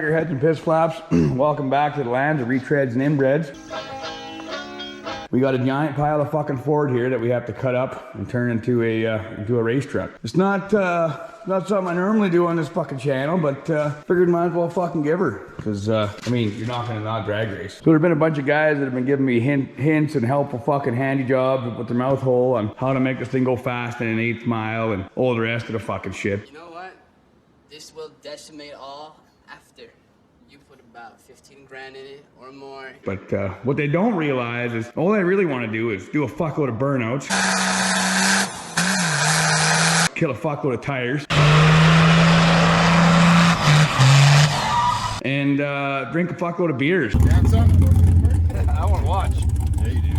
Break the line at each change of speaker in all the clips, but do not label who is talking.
Jaggerheads and piss flaps. Welcome back to the lands of retreads and inbreds. We got a giant pile of fucking Ford here that we have to cut up and turn into a race truck. It's not something I normally do on this fucking channel, but figured might as well fucking give her. Cause I mean, you're not gonna not drag race. So there's been a bunch of guys that have been giving me hints and helpful fucking handy jobs with their mouth hole on how to make this thing go fast in an 1/8 mile and all the rest of the fucking shit.
You know what? This will decimate all after you put about 15 grand in it or more.
But what they don't realize is all I really want to do is do a fuckload of burnouts, kill a fuckload of tires, and drink a fuckload of beers.
Got some? I want to watch. Yeah, you do.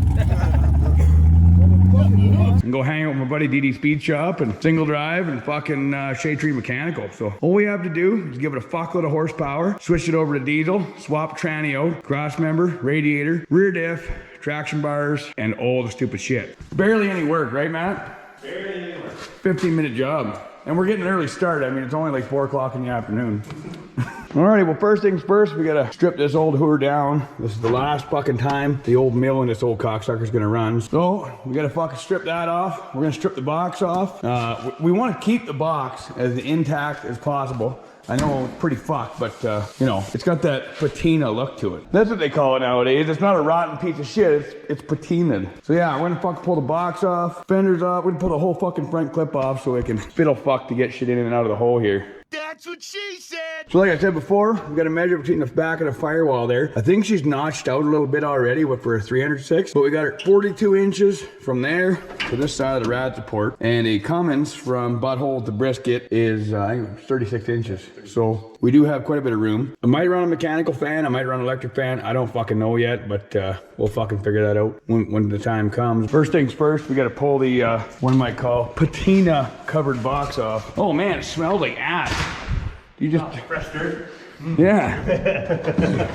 And go hang out with my buddy DD Speed Shop and Single Drive and fucking Shade Tree Mechanical. So all we have to do is give it a fuckload of horsepower, switch it over to diesel, swap tranny out, cross member, radiator, rear diff, traction bars, and all the stupid shit. Barely any work, right, Matt? Barely any work. 15-minute job. And we're getting an early start. I mean, it's only like 4 o'clock in the afternoon. Alrighty, well, first things first, we gotta strip this old hooer down. This is the last fucking time the old mill in this old cocksucker's gonna run. So, we gotta fucking strip that off. We're gonna strip the box off. We wanna keep the box as intact as possible. I know it's pretty fucked, but you know, it's got that patina look to it. That's what they call it nowadays. It's not a rotten piece of shit, it's patinaed. So yeah, we're gonna fucking pull the box off, fenders off, we're gonna pull the whole fucking front clip off so it can fiddle fuck to get shit in and out of the hole here.
That's what she said.
So like I said before, we got to measure between the back of the firewall there. I think she's notched out a little bit already for a 306, but we got her 42 inches from there to this side of the rad support, and a Cummins from butthole to brisket is I think 36 inches. So we do have quite a bit of room. I might run a mechanical fan, I might run an electric fan. I don't fucking know yet, but we'll fucking figure that out when the time comes. First things first, we got to pull the what I might call patina covered box off. Oh man, it smells like ass. You just
Fresh dirt.
Yeah.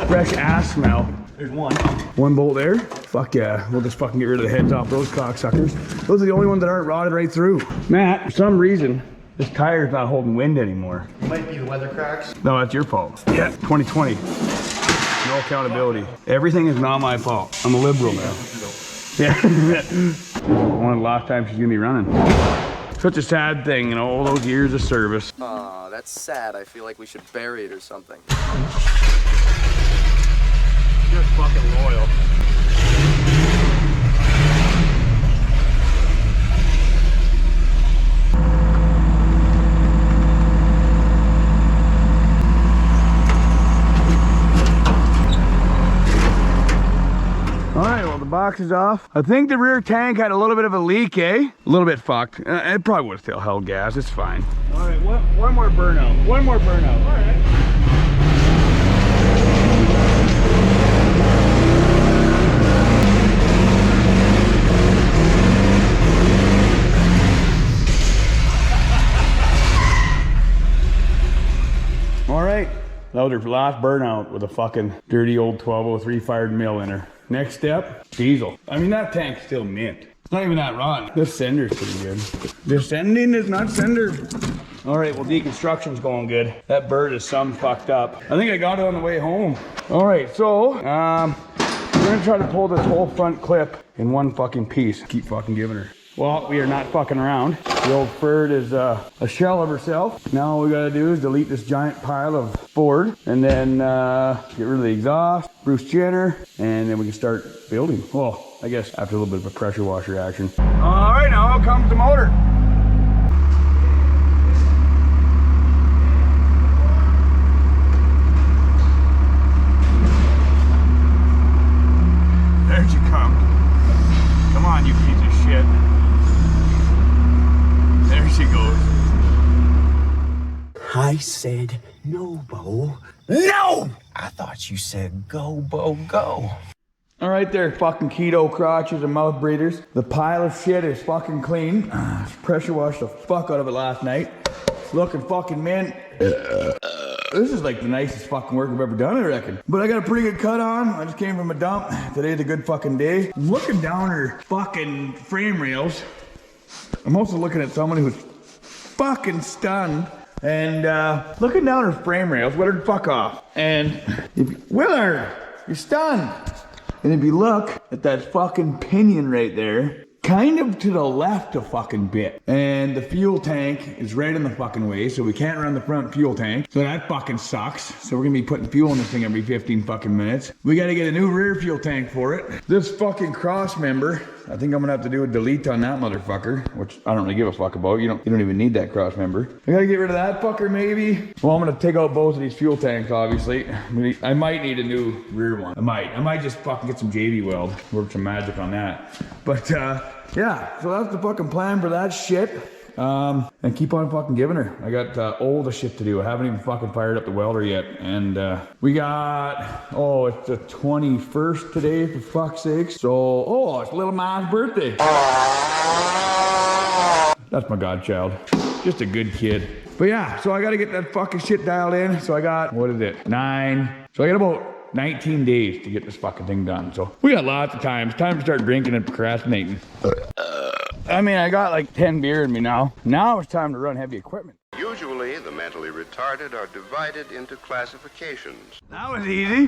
Fresh ass smell.
There's one.
One bolt there. Fuck yeah. We'll just fucking get rid of the heads off those cocksuckers. Those are the only ones that aren't rotted right through. Matt, for some reason, this tire's not holding wind anymore.
Might be the weather cracks.
No, that's your fault. Yeah, 2020. No accountability. Everything is not my fault. I'm a liberal now. Yeah. One of the last times she's gonna be running. Such a sad thing, you know, all those years of service.
Aw, that's sad. I feel like we should bury it or something.
Just fucking loyal. Alright, well the box is off. I think the rear tank had a little bit of a leak, eh? A little bit fucked. It probably would have still held gas, it's fine. Alright, one more burnout. One more burnout. Alright. Alright, that was her last burnout with a fucking dirty old 1203 fired mill in her. Next step, diesel. I mean, that tank's still mint. It's not even that rotten. This sender's pretty good. Descending is not sender. All right, well, deconstruction's going good. That bird is some fucked up. I think I got it on the way home. All right, so, we're gonna try to pull this whole front clip in one fucking piece. Keep fucking giving her. Well, we are not fucking around. The old Ferd is a shell of herself. Now all we gotta do is delete this giant pile of Ford and then get rid of the exhaust, Bruce Jenner, and then we can start building. Well, I guess after a little bit of a pressure washer action. All right, now comes the motor. There she comes. Come on, you piece of shit. There she goes.
I said no, Bo. No! I thought you said go, Bo, go.
All right there, fucking keto crotches and mouth breathers. The pile of shit is fucking clean. Pressure washed the fuck out of it last night. Looking fucking mint. This is like the nicest fucking work I've ever done, I reckon. But I got a pretty good cut on. I just came from a dump. Today's a good fucking day. Looking down her fucking frame rails. I'm also looking at someone who's fucking stunned and looking down her frame rails, Willard, fuck off. And Willard, you're stunned. And if you look at that fucking pinion right there, kind of to the left a fucking bit. And the fuel tank is right in the fucking way, so we can't run the front fuel tank. So that fucking sucks. So we're gonna be putting fuel in this thing every 15 fucking minutes. We gotta get a new rear fuel tank for it. This fucking cross member, I think I'm gonna have to do a delete on that motherfucker, which I don't really give a fuck about. You don't even need that cross member. I gotta get rid of that fucker maybe. Well, I'm gonna take out both of these fuel tanks, obviously. I might need a new rear one. I might just fucking get some JV weld, work some magic on that. But yeah, so that's the fucking plan for that shit. And keep on fucking giving her. I got all the shit to do. I haven't even fucking fired up the welder yet. And we got, it's the 21st today, for fuck's sake. So, it's little Ma's birthday. That's my godchild. Just a good kid. But yeah, so I gotta get that fucking shit dialed in. So I got, what is it, 9. So I got about 19 days to get this fucking thing done. So we got lots of time. It's time to start drinking and procrastinating. I mean, I got like 10 beer in me now. Now it's time to run heavy equipment.
Usually, the mentally retarded are divided into classifications.
That was easy.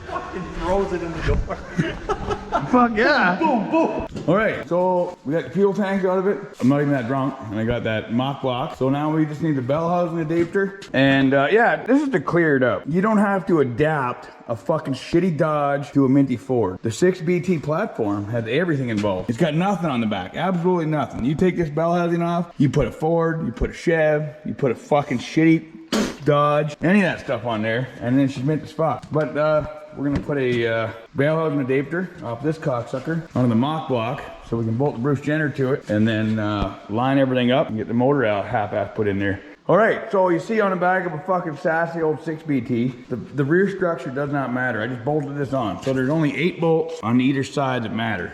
Fucking throws it in the door.
Fuck yeah.
Boom, boom.
All right, so we got the fuel tank out of it. I'm not even that drunk, and I got that mock block. So now we just need the bell housing adapter. And yeah, this is to clear it up. You don't have to adapt a fucking shitty Dodge to a minty Ford. The 6BT platform has everything involved. It's got nothing on the back, absolutely nothing. You take this bell housing off, you put a Ford, you put a Chev, you put a fucking shitty Dodge, any of that stuff on there, and then she's mint as fuck. But we're gonna put a bell housing adapter off this cocksucker onto the mock block, so we can bolt the Bruce Jenner to it, and then line everything up and get the motor out half-ass put in there. All right, so you see on the back of a fucking sassy old 6BT, the rear structure does not matter. I just bolted this on. So there's only 8 bolts on either side that matter.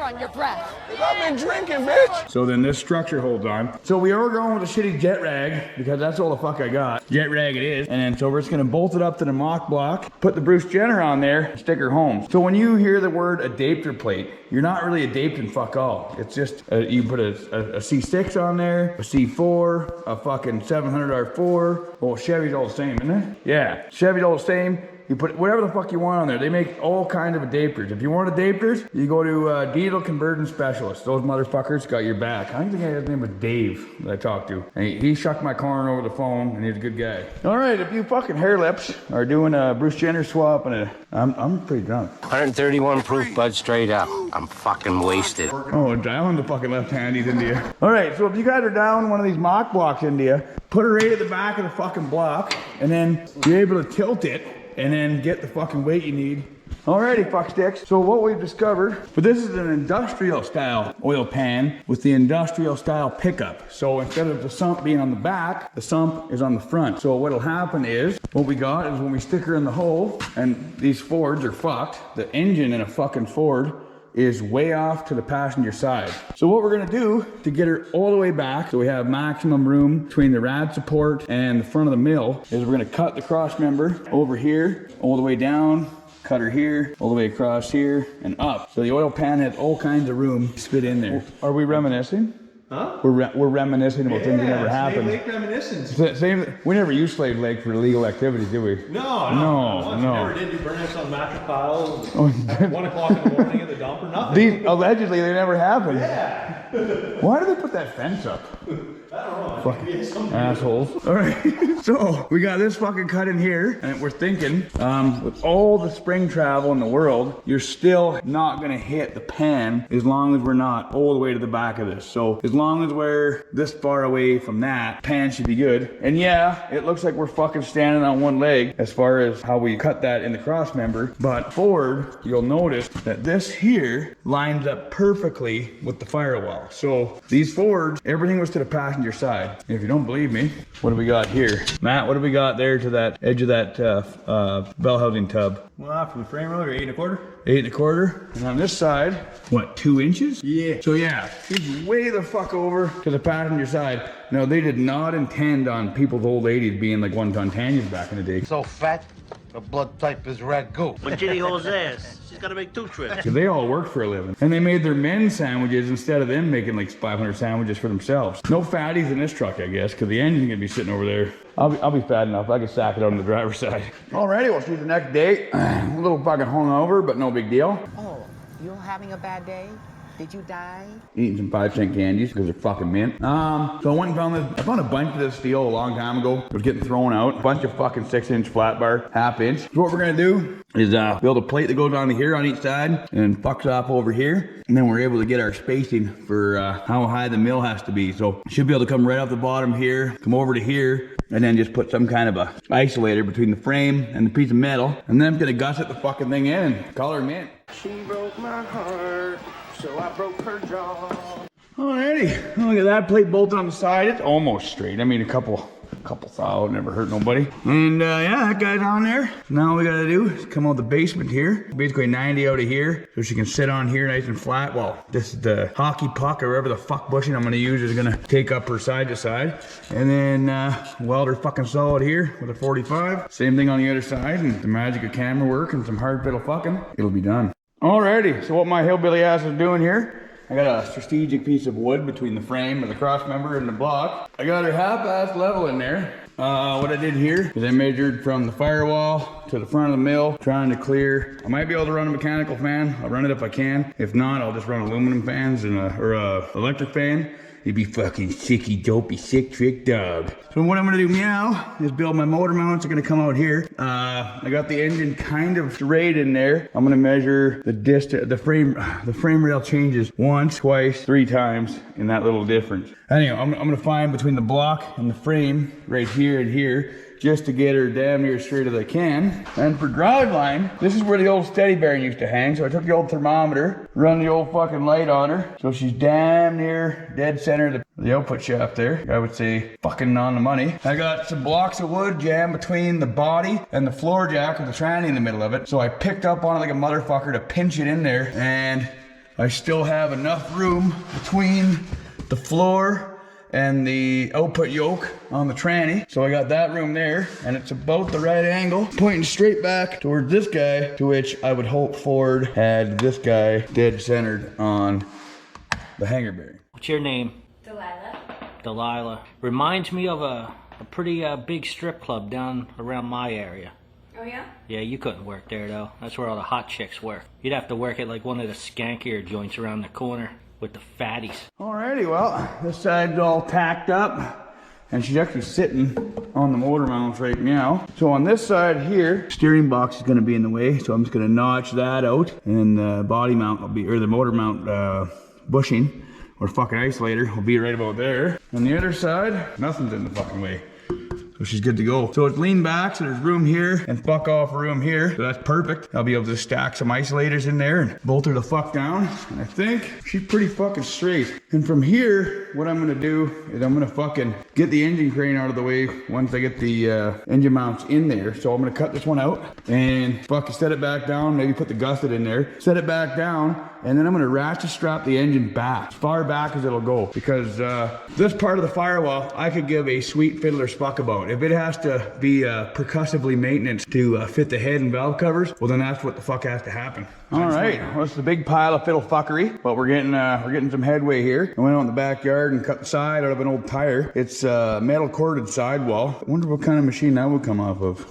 On your breath.
I've been drinking, bitch. So then this structure holds on. So we are going with a shitty jet rag because that's all the fuck I got. Jet rag it is. And then so we're just gonna bolt it up to the mock block, put the Bruce Jenner on there, stick her home. So when you hear the word adapter plate, you're not really adapting fuck all. It's just you put a C6 on there, a C4, a fucking 700 R4. Well, Chevy's all the same, isn't it? Yeah, Chevy's all the same. You put whatever the fuck you want on there. They make all kinds of adapters. If you want adapters, you go to Diesel Conversion Specialist. Those motherfuckers got your back. I think his name was Dave that I talked to. And he shucked my corn over the phone, and he's a good guy. All right, if you fucking hair lips are doing a Bruce Jenner swap, and I'm pretty drunk.
131 proof, bud, straight up. I'm fucking wasted.
Oh, dialing the fucking left-handies into you. All right, so if you guys are down one of these mock blocks into you, put it right at the back of the fucking block, and then you're able to tilt it, and then get the fucking weight you need. Alrighty, fuck sticks. So what we've discovered, but this is an industrial style oil pan with the industrial style pickup. So instead of the sump being on the back, the sump is on the front. So what'll happen is, what we got is when we stick her in the hole, and these Fords are fucked, the engine in a fucking Ford is way off to the passenger side. So what we're gonna do to get her all the way back, so we have maximum room between the rad support and the front of the mill, is we're gonna cut the cross member over here, all the way down, cut her here, all the way across here, and up. So the oil pan has all kinds of room to fit in there. Are we reminiscing?
Huh?
We're reminiscing about things that never happened.
Slave Lake reminiscence.
Same, we never used Slave Lake for illegal activities, did we?
No.
No.
Never did do burnouts on mattress piles at 1 o'clock in the morning in the dumper. Nothing.
These allegedly they never happened.
Yeah.
Why do they put that fence up?
I don't know.
Fucking assholes. All right, so we got this fucking cut in here, and we're thinking, with all the spring travel in the world, you're still not gonna hit the pan as long as we're not all the way to the back of this. So as long as we're this far away from that, pan should be good. And yeah, it looks like we're fucking standing on one leg as far as how we cut that in the cross member. But Ford, you'll notice that this here lines up perfectly with the firewall. So these Fords, everything was to the passenger side. If you don't believe me, what do we got here? Matt, what do we got there to that edge of that bell housing tub?
Well, from the frame roller, 8 1/4.
8 1/4. And on this side, what, 2 inches?
Yeah.
So yeah, he's way the fuck over to the passenger side. No, they did not intend on people's old 80s being like 1-ton Tanyas back in the day.
So fat,
Her blood type is ragu.
When Ginny holds ass, she's gotta make 2 trips.
So they all work for a living. And they made their men's sandwiches instead of them making like 500 sandwiches for themselves. No fatties in this truck, I guess, because the engine's gonna be sitting over there. I'll be fat enough. I can sack it on the driver's side. Alrighty, we'll see you the next day. A little fucking hungover, but no big deal.
Oh, you're having a bad day? Did you die?
Eating some 5-cent candies because they're fucking mint. So I went and found this. I found a bunch of this steel a long time ago. It was getting thrown out. A bunch of fucking 6-inch flat bar, 1/2 inch. So what we're gonna do is build a plate that goes onto here on each side and fucks off over here. And then we're able to get our spacing for how high the mill has to be. So should be able to come right off the bottom here, come over to here, and then just put some kind of a isolator between the frame and the piece of metal. And then I'm gonna gusset the fucking thing in and color mint.
She broke my heart, so I broke her jaw.
Alrighty, look at that plate bolted on the side. It's almost straight. I mean, a couple thou, never hurt nobody. And yeah, that guy's on there. Now all we gotta do is come out the basement here. Basically 90 out of here, so she can sit on here nice and flat. Well, this is the hockey puck or whatever the fuck bushing I'm gonna use is gonna take up her side to side. And then weld her fucking solid here with a 45. Same thing on the other side, and the magic of camera work and some hard fiddle fucking, it'll be done. Alrighty, so what my hillbilly ass is doing here, I got a strategic piece of wood between the frame and the cross member and the block. I got her half-ass level in there. What I did here is I measured from the firewall to the front of the mill, trying to clear. I might be able to run a mechanical fan. I'll run it if I can. If not, I'll just run aluminum fans and or a electric fan. You'd be fucking sicky, dopey, sick trick dog. So what I'm gonna do now is build my motor mounts. Are gonna come out here. I got the engine kind of straight in there. I'm gonna measure the distance. The frame rail changes once, twice, 3 times in that little difference. Anyway, I'm gonna find between the block and the frame right here and here, just to get her damn near as straight as I can. And for driveline, this is where the old steady bearing used to hang. So I took the old thermometer, run the old fucking light on her. So she's damn near dead center the output shaft there. I would say fucking on the money. I got some blocks of wood jammed between the body and the floor jack with the tranny in the middle of it. So I picked up on it like a motherfucker to pinch it in there. And I still have enough room between the floor and the output yoke on the tranny. So I got that room there, and it's about the right angle, pointing straight back towards this guy, to which I would hope Ford had this guy dead centered on the hanger bearing.
What's your name?
Delilah.
Delilah. Reminds me of a pretty big strip club down around my area.
Oh yeah?
Yeah, you couldn't work there though. That's where all the hot chicks work. You'd have to work at like one of the skankier joints around the corner with the fatties.
Alrighty, well, this side's all tacked up, and she's actually sitting on the motor mounts right now. So on this side here, steering box is gonna be in the way, so I'm just gonna notch that out, and the body mount will be, or the motor mount bushing, or fucking isolator, will be right about there. On the other side, nothing's in the fucking way. So she's good to go. So it's lean back, so there's room here and fuck off room here. So that's perfect. I'll be able to stack some isolators in there and bolt her the fuck down. And I think she's pretty fucking straight. And from here, what I'm gonna do is I'm gonna fucking get the engine crane out of the way once I get the engine mounts in there. So I'm gonna cut this one out and fucking set it back down, maybe put the gusset in there, set it back down, and then I'm gonna ratchet strap the engine back, as far back as it'll go. Because this part of the firewall, I could give a sweet fiddler spuck about. If it has to be percussively maintenance to fit the head and valve covers, well then that's what the fuck has to happen. All right, well it's a big pile of fiddle fuckery, but we're getting some headway here. I went out in the backyard and cut the side out of an old tire. It's a metal corded sidewall. I wonder what kind of machine that would come off of.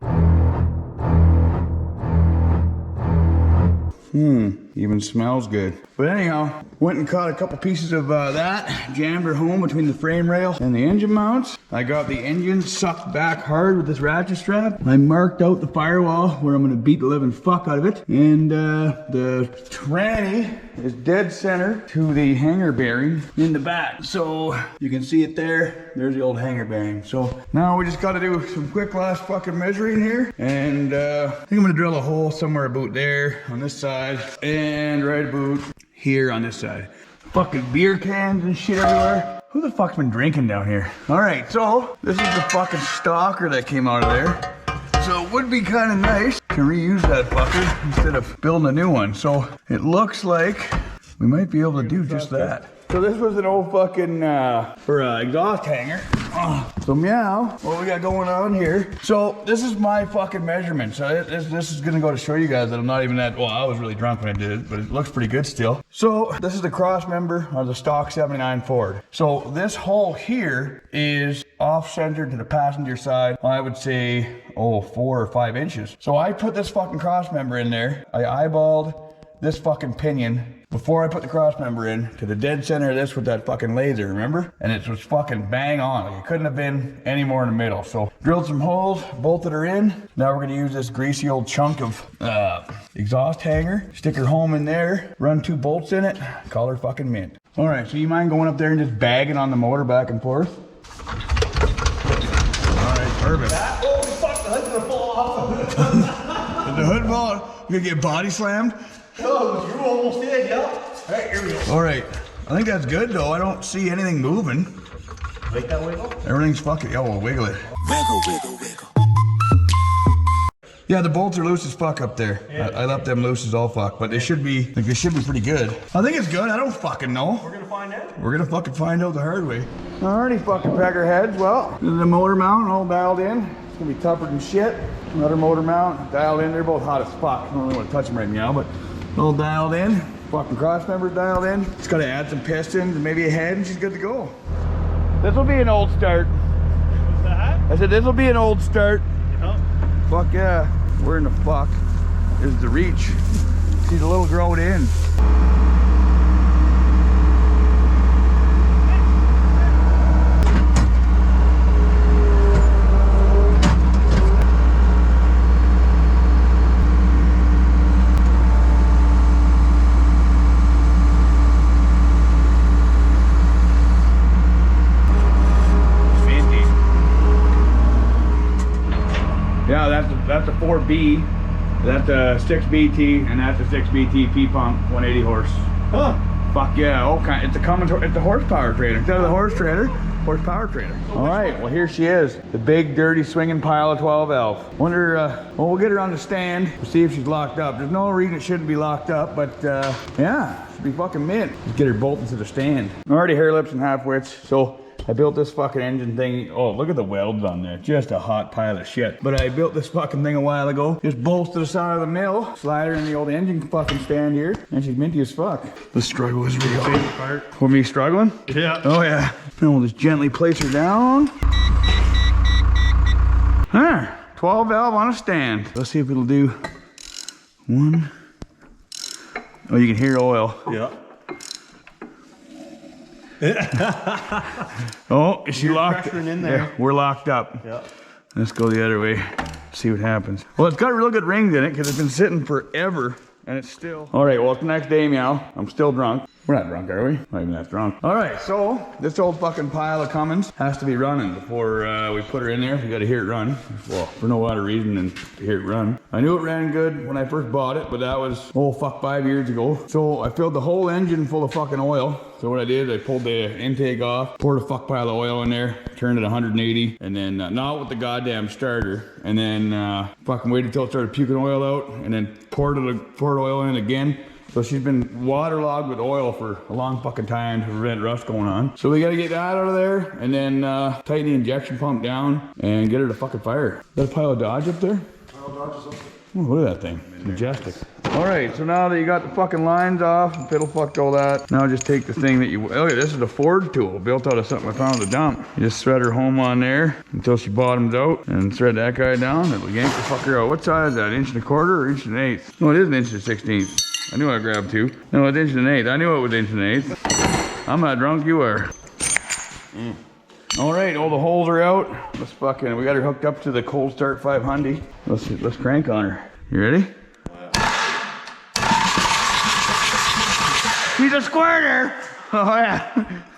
Even smells good. But anyhow, went and caught a couple pieces of that, jammed her home between the frame rail and the engine mounts. I got the engine sucked back hard with this ratchet strap. I marked out the firewall where I'm gonna beat the living fuck out of it. And the tranny is dead center to the hanger bearing in the back. So you can see it there. There's the old hanger bearing. So now we just gotta do some quick last fucking measuring here. And I think I'm gonna drill a hole somewhere about there on this side. And right about here on this side. Fucking beer cans and shit everywhere. Who the fuck's been drinking down here? All right, so this is the fucking stalker that came out of there. So it would be kind of nice to reuse that fucker instead of building a new one. So it looks like we might be able to do just that. So this was an old fucking exhaust hanger. So meow, what we got going on here? So this is my fucking measurement. So this is gonna go to show you guys that I'm not even that, well, I was really drunk when I did it, but it looks pretty good still. So this is the cross member of the stock 79 Ford. So this hole here is off-centered to the passenger side. I would say, 4 or 5 inches. So I put this fucking cross member in there. I eyeballed this fucking pinion before I put the cross member in to the dead center of this with that fucking laser, remember? And it was fucking bang on. Like, it couldn't have been any more in the middle. So drilled some holes, bolted her in. Now we're gonna use this greasy old chunk of exhaust hanger, stick her home in there, run 2 bolts in it, call her fucking mint. All right, so you mind going up there and just bagging on the motor back and forth? All right, perfect.
Holy fuck, the hood's gonna fall off.
The hood fall, you gonna get body slammed?
Oh, you almost did, yeah. Alright, here we go.
All right, I think that's good though. I don't see anything moving.
Make that wiggle?
Everything's fucking, yeah, we'll wiggle it.
Wiggle, wiggle, wiggle.
Yeah, the bolts are loose as fuck up there.
Yeah.
I left them loose as all fuck, but they should be, like, they should be pretty good. I think it's good, I don't fucking know.
We're gonna find out.
We're gonna fucking find out the hard way. Alrighty, fucking peckerheads. Well, the motor mount all dialed in. It's gonna be tougher than shit. Another motor mount dialed in. They're both hot as fuck. I don't really want to touch them right now, but all dialed in. Fucking cross members dialed in. Just gotta add some pistons and maybe a head and she's good to go. This will be an old start.
What's that?
I said this will be an old start.
Yeah.
Fuck yeah. Where in the fuck is the reach? She's a little grown in. Yeah, that's a 4B, that's a 6BT, and that's a 6BT P-pump 180 horse.
Huh.
Fuck yeah, okay. It's a Cummins, it's a horsepower trailer. Instead of the horse trailer, horsepower trailer. All right, well here she is. The big, dirty, swinging pile of 12 valve. Wonder, well, we'll get her on the stand, see if she's locked up. There's no reason it shouldn't be locked up, but yeah, should be fucking mint. Just get her bolted to the stand. Already hair lips and half wits, so I built this fucking engine thing. Oh, look at the welds on there. Just a hot pile of shit. But I built this fucking thing a while ago. Just bolts to the side of the mill. Slide her in the old engine fucking stand here. And she's minty as fuck. The struggle is real.
Favorite part.
For me struggling?
Yeah.
Oh yeah. Then we'll just gently place her down. There. 12 valve on a stand. Let's see if it'll do 1. Oh, you can hear oil.
Yeah.
Oh, is she locked?
Pressuring in there.
Yeah, we're locked up.
Yeah.
Let's go the other way, see what happens. Well, it's got real good rings in it because it's been sitting forever and it's still. All right, well, it's the next day, meow. I'm still drunk. We're not drunk, are we? Not even that drunk. All right, so this old fucking pile of Cummins has to be running before we put her in there. We got to hear it run. Well, for no other reason than to hear it run. I knew it ran good when I first bought it, but that was, 5 years ago. So I filled the whole engine full of fucking oil. So what I did, I pulled the intake off, poured a fuck pile of oil in there, turned it 180, and then not with the goddamn starter, and then fucking waited until it started puking oil out, and then poured oil in again. So she's been waterlogged with oil for a long fucking time to prevent rust going on. So we gotta get that out of there and then tighten the injection pump down and get her to fucking fire. Is that a pile of Dodge up there?
Pile of Dodge is up there.
Oh, look at that thing, it's majestic. All right, so now that you got the fucking lines off, fiddle fucked all that, now just take the thing that you, oh yeah, this is a Ford tool built out of something I found at the dump. You just thread her home on there until she bottoms out and thread that guy down and it'll yank the fucker out. What size is that, 1 1/4 or 1 1/8? No, it is 1 1/16. I knew I grabbed 2. No, it's 1 1/8. I knew it was 1 1/8. I'm not drunk, you are. All right, all the holes are out. Let's fucking, we got her hooked up to the Cold Start 500. Let's crank on her. You ready? She's a squirter! Oh yeah.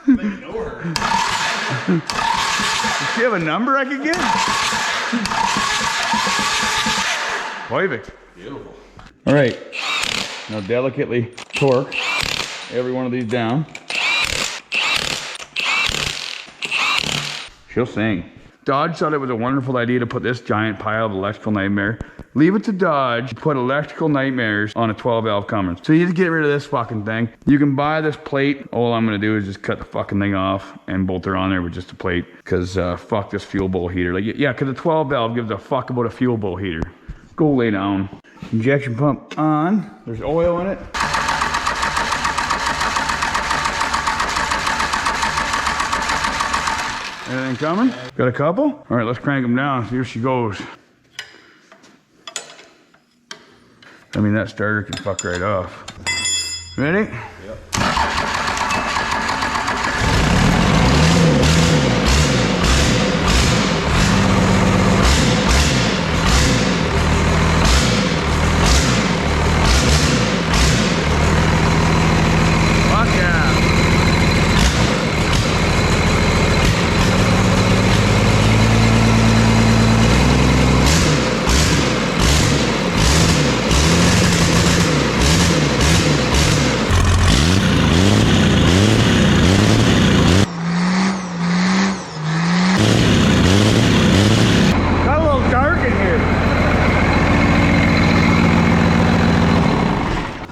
I know her.
Does she have a number I could get? Perfect.
Beautiful.
All right. Now delicately torque every one of these down. She'll sing. Dodge thought it was a wonderful idea to put this giant pile of electrical nightmare. Leave it to Dodge to put electrical nightmares on a 12 valve Cummins. So you need to get rid of this fucking thing. You can buy this plate. All I'm gonna do is just cut the fucking thing off and bolt it on there with just a plate. Cause fuck this fuel bowl heater. Like, yeah, cause the 12 valve gives a fuck about a fuel bowl heater. Go lay down. Injection pump on. There's oil in it. Anything coming? Got a couple? All right, let's crank them down. Here she goes. I mean, that starter can fuck right off. Ready? Yep. Fuck yeah.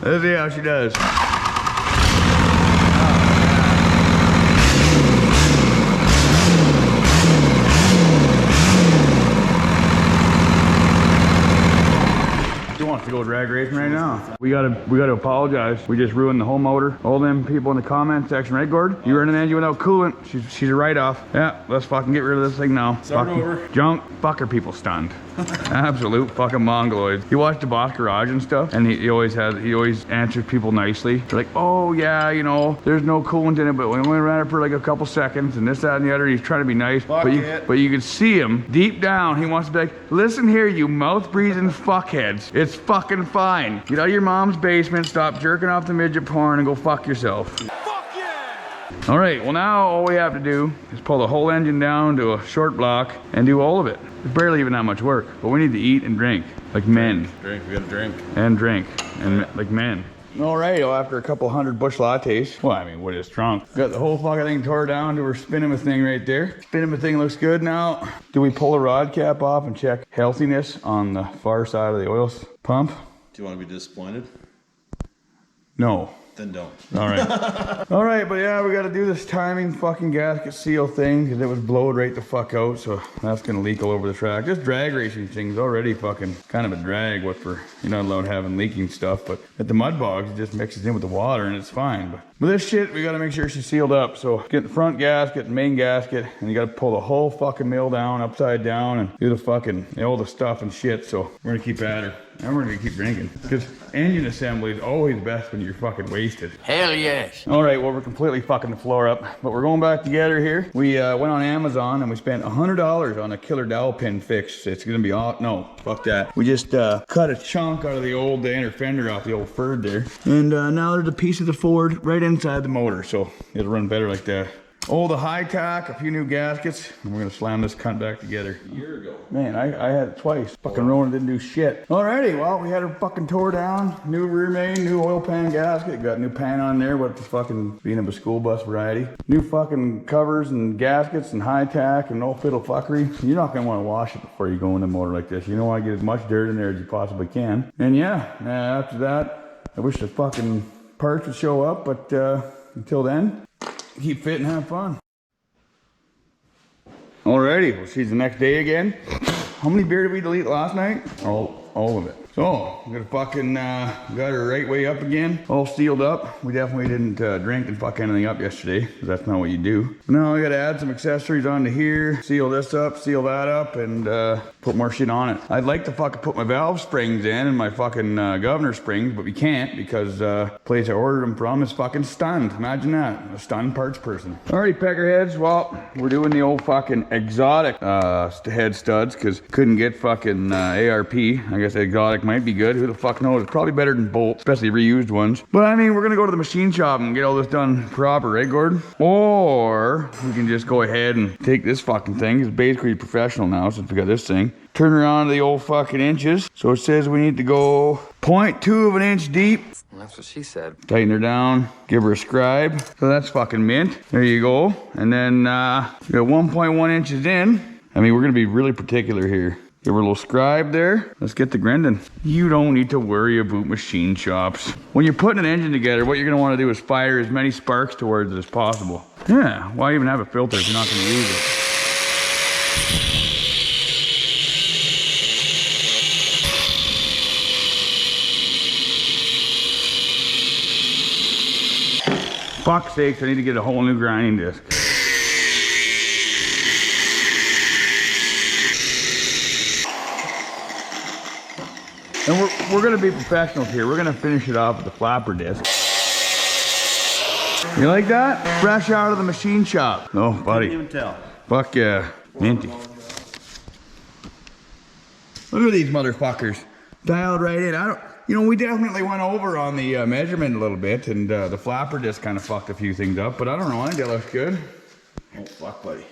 Let's see how she does. She wants to go drag racing right now. We gotta apologize. We just ruined the whole motor. All them people in the comment section, right, Gord? You run an engine without coolant. She's a write-off. Yeah, let's fucking get rid of this thing now.
Start over.
Junk. Fucker people stunned. Absolute fucking mongoloid. You watch the Boss Garage and stuff, and he always answers people nicely. They're like, oh yeah, you know, there's no coolant in it, but we only ran it for like a couple seconds, and this, that, and the other. He's trying to be nice, but you can see him deep down. He wants to be like, listen here, you mouth-breathing fuckheads. It's fucking fine. Get out of your mom's basement, stop jerking off the midget porn, and go fuck yourself. Fuck yeah! All right, well now all we have to do is pull the whole engine down to a short block and do all of it. It's barely even that much work, but we need to eat and drink like men.
We gotta drink.
And drink, and like men. All right, well, after a couple hundred bush lattes, well, I mean, with his trunk, got the whole fucking thing tore down to her spinning thing right there. Spinning thing looks good now. Do we pull the rod cap off and check healthiness on the far side of the oil pump?
Do you want to be disappointed?
No.
Then don't.
All right. All right, but yeah, we got to do this timing fucking gasket seal thing because it was blowed right the fuck out, so that's going to leak all over the track. Just drag racing things already fucking kind of a drag. What for, you're not allowed having leaking stuff, but at the mud bogs, it just mixes in with the water and it's fine. But with this shit, we got to make sure she's sealed up. So get the front gasket, the main gasket, and you got to pull the whole fucking mill down, upside down, and do the fucking, all the stuff and shit. So we're going to keep at her. And we're gonna keep drinking. Because engine assembly is always best when you're fucking wasted.
Hell yes.
All right, well, we're completely fucking the floor up. But we're going back together here. We went on Amazon and we spent $100 on a killer dowel pin fix. It's gonna be all, no, fuck that. We just cut a chunk out of the old inner fender off the old Ferd there. And now there's a piece of the Ford right inside the motor. So it'll run better like that. Oh, the high tack, a few new gaskets, and we're gonna slam this cunt back together.
A year ago.
Man, I had it twice. Fucking Ronan didn't do shit. Alrighty, well, we had her fucking tore down. New rear main, new oil pan gasket. Got new pan on there, what the fucking being of a school bus variety. New fucking covers and gaskets and high tack and no fiddle fuckery. You're not gonna wanna wash it before you go in the motor like this. You don't wanna get as much dirt in there as you possibly can. And yeah, after that, I wish the fucking parts would show up, but until then, keep fit and have fun. Alrighty, we'll see you the next day again. How many beer did we delete last night? All of it. So, I'm gonna fucking, got her right way up again, all sealed up. We definitely didn't drink and fuck anything up yesterday, because that's not what you do. Now I gotta add some accessories onto here, seal this up, seal that up, and put more shit on it. I'd like to fucking put my valve springs in and my fucking governor springs, but we can't because place I ordered them from is fucking stunned. Imagine that, a stunned parts person. Alrighty, peckerheads, well, we're doing the old fucking exotic head studs, because couldn't get fucking ARP. I guess exotic might be good, who the fuck knows? It's probably better than bolts, especially reused ones. But I mean, we're gonna go to the machine shop and get all this done proper, right, Gordon? Or we can just go ahead and take this fucking thing. It's basically professional now since we got this thing. Turn her on to the old fucking inches. So it says we need to go 0.2 of an inch deep.
Well, that's what she said.
Tighten her down, give her a scribe. So that's fucking mint. There you go. And then you got 1.1 inches in. I mean, we're gonna be really particular here. Give her a little scribe there. Let's get the grinding. You don't need to worry about machine shops. When you're putting an engine together, what you're gonna wanna do is fire as many sparks towards it as possible. Yeah, why even have a filter if you're not gonna use it? Fuck's sakes, I need to get a whole new grinding disc. And we're gonna be professionals here. We're gonna finish it off with the flapper disc. You like that? Fresh out of the machine shop. Oh, buddy.
Couldn't even tell.
Fuck yeah. Minty. Look at these motherfuckers. Dialed right in. We definitely went over on the measurement a little bit, and the flapper disc kind of fucked a few things up, but I don't know, I think it looks good.
Oh, fuck, buddy.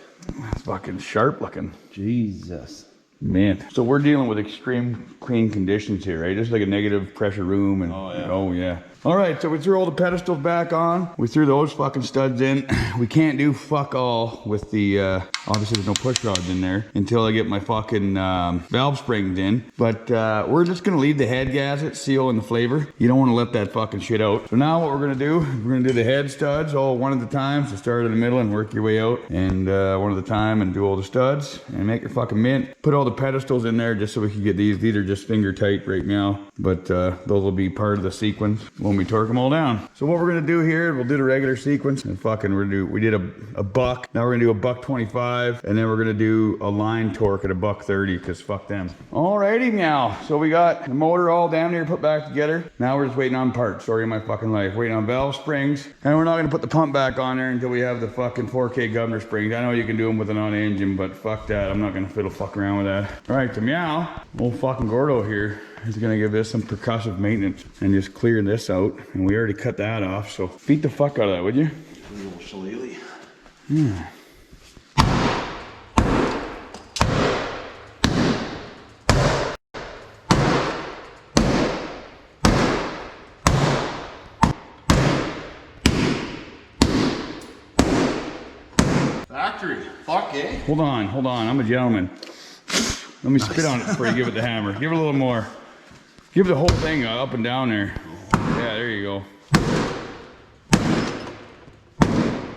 It's fucking sharp looking.
Jesus.
Man. So we're dealing with extreme clean conditions here, right? Just like a negative pressure room and oh yeah. All right, so we threw all the pedestals back on. We threw those fucking studs in. We can't do fuck all with the, obviously there's no push rods in there until I get my fucking valve springs in. But we're just gonna leave the head gasket, seal in the flavor. You don't wanna let that fucking shit out. So now what we're gonna do, we're gonna do the head studs all one at a time. So start in the middle and work your way out. And one at a time and do all the studs and make your fucking mint. Put all the pedestals in there just so we can get these. These are just finger tight right now, but those will be part of the sequence when we torque them all down. So what we're gonna do here, we'll do the regular sequence and fucking we did a buck. Now we're gonna do a buck 25 and then we're gonna do a line torque at a buck 30 because fuck them. Alrighty now, so we got the motor all down here put back together. Now we're just waiting on parts. Story of my fucking life. Waiting on valve springs, and we're not gonna put the pump back on there until we have the fucking 4K governor springs. I know you can do them with an on engine, but fuck that. I'm not gonna fiddle fuck around with that. All right, to meow, old fucking Gordo here is gonna give this some percussive maintenance and just clear this out. And we already cut that off, so beat the fuck out of that, would you?
A little shillelagh.
Yeah.
Factory. Fuck, eh?
Hold on, I'm a gentleman. Let me spit on it before you give it the hammer. Give it a little more. Give the whole thing up and down there. Yeah, there you go.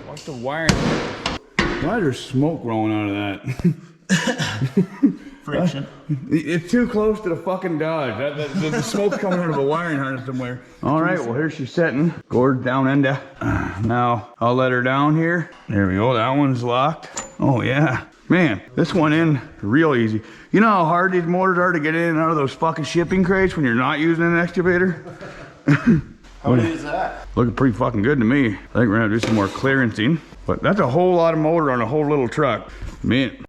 Watch the wiring. Why is there smoke rolling out of that?
Friction.
It's too close to the fucking Dodge. The smoke's coming out of a wiring harness somewhere. All right, well, here she's sitting. Gourd down under. Now, I'll let her down here. There we go, that one's locked. Oh, yeah. Man, this one in real easy. You know how hard these motors are to get in and out of those fucking shipping crates when you're not using an excavator?
How many is that?
Looking pretty fucking good to me. I think we're gonna do some more clearancing, but that's a whole lot of motor on a whole little truck. Man.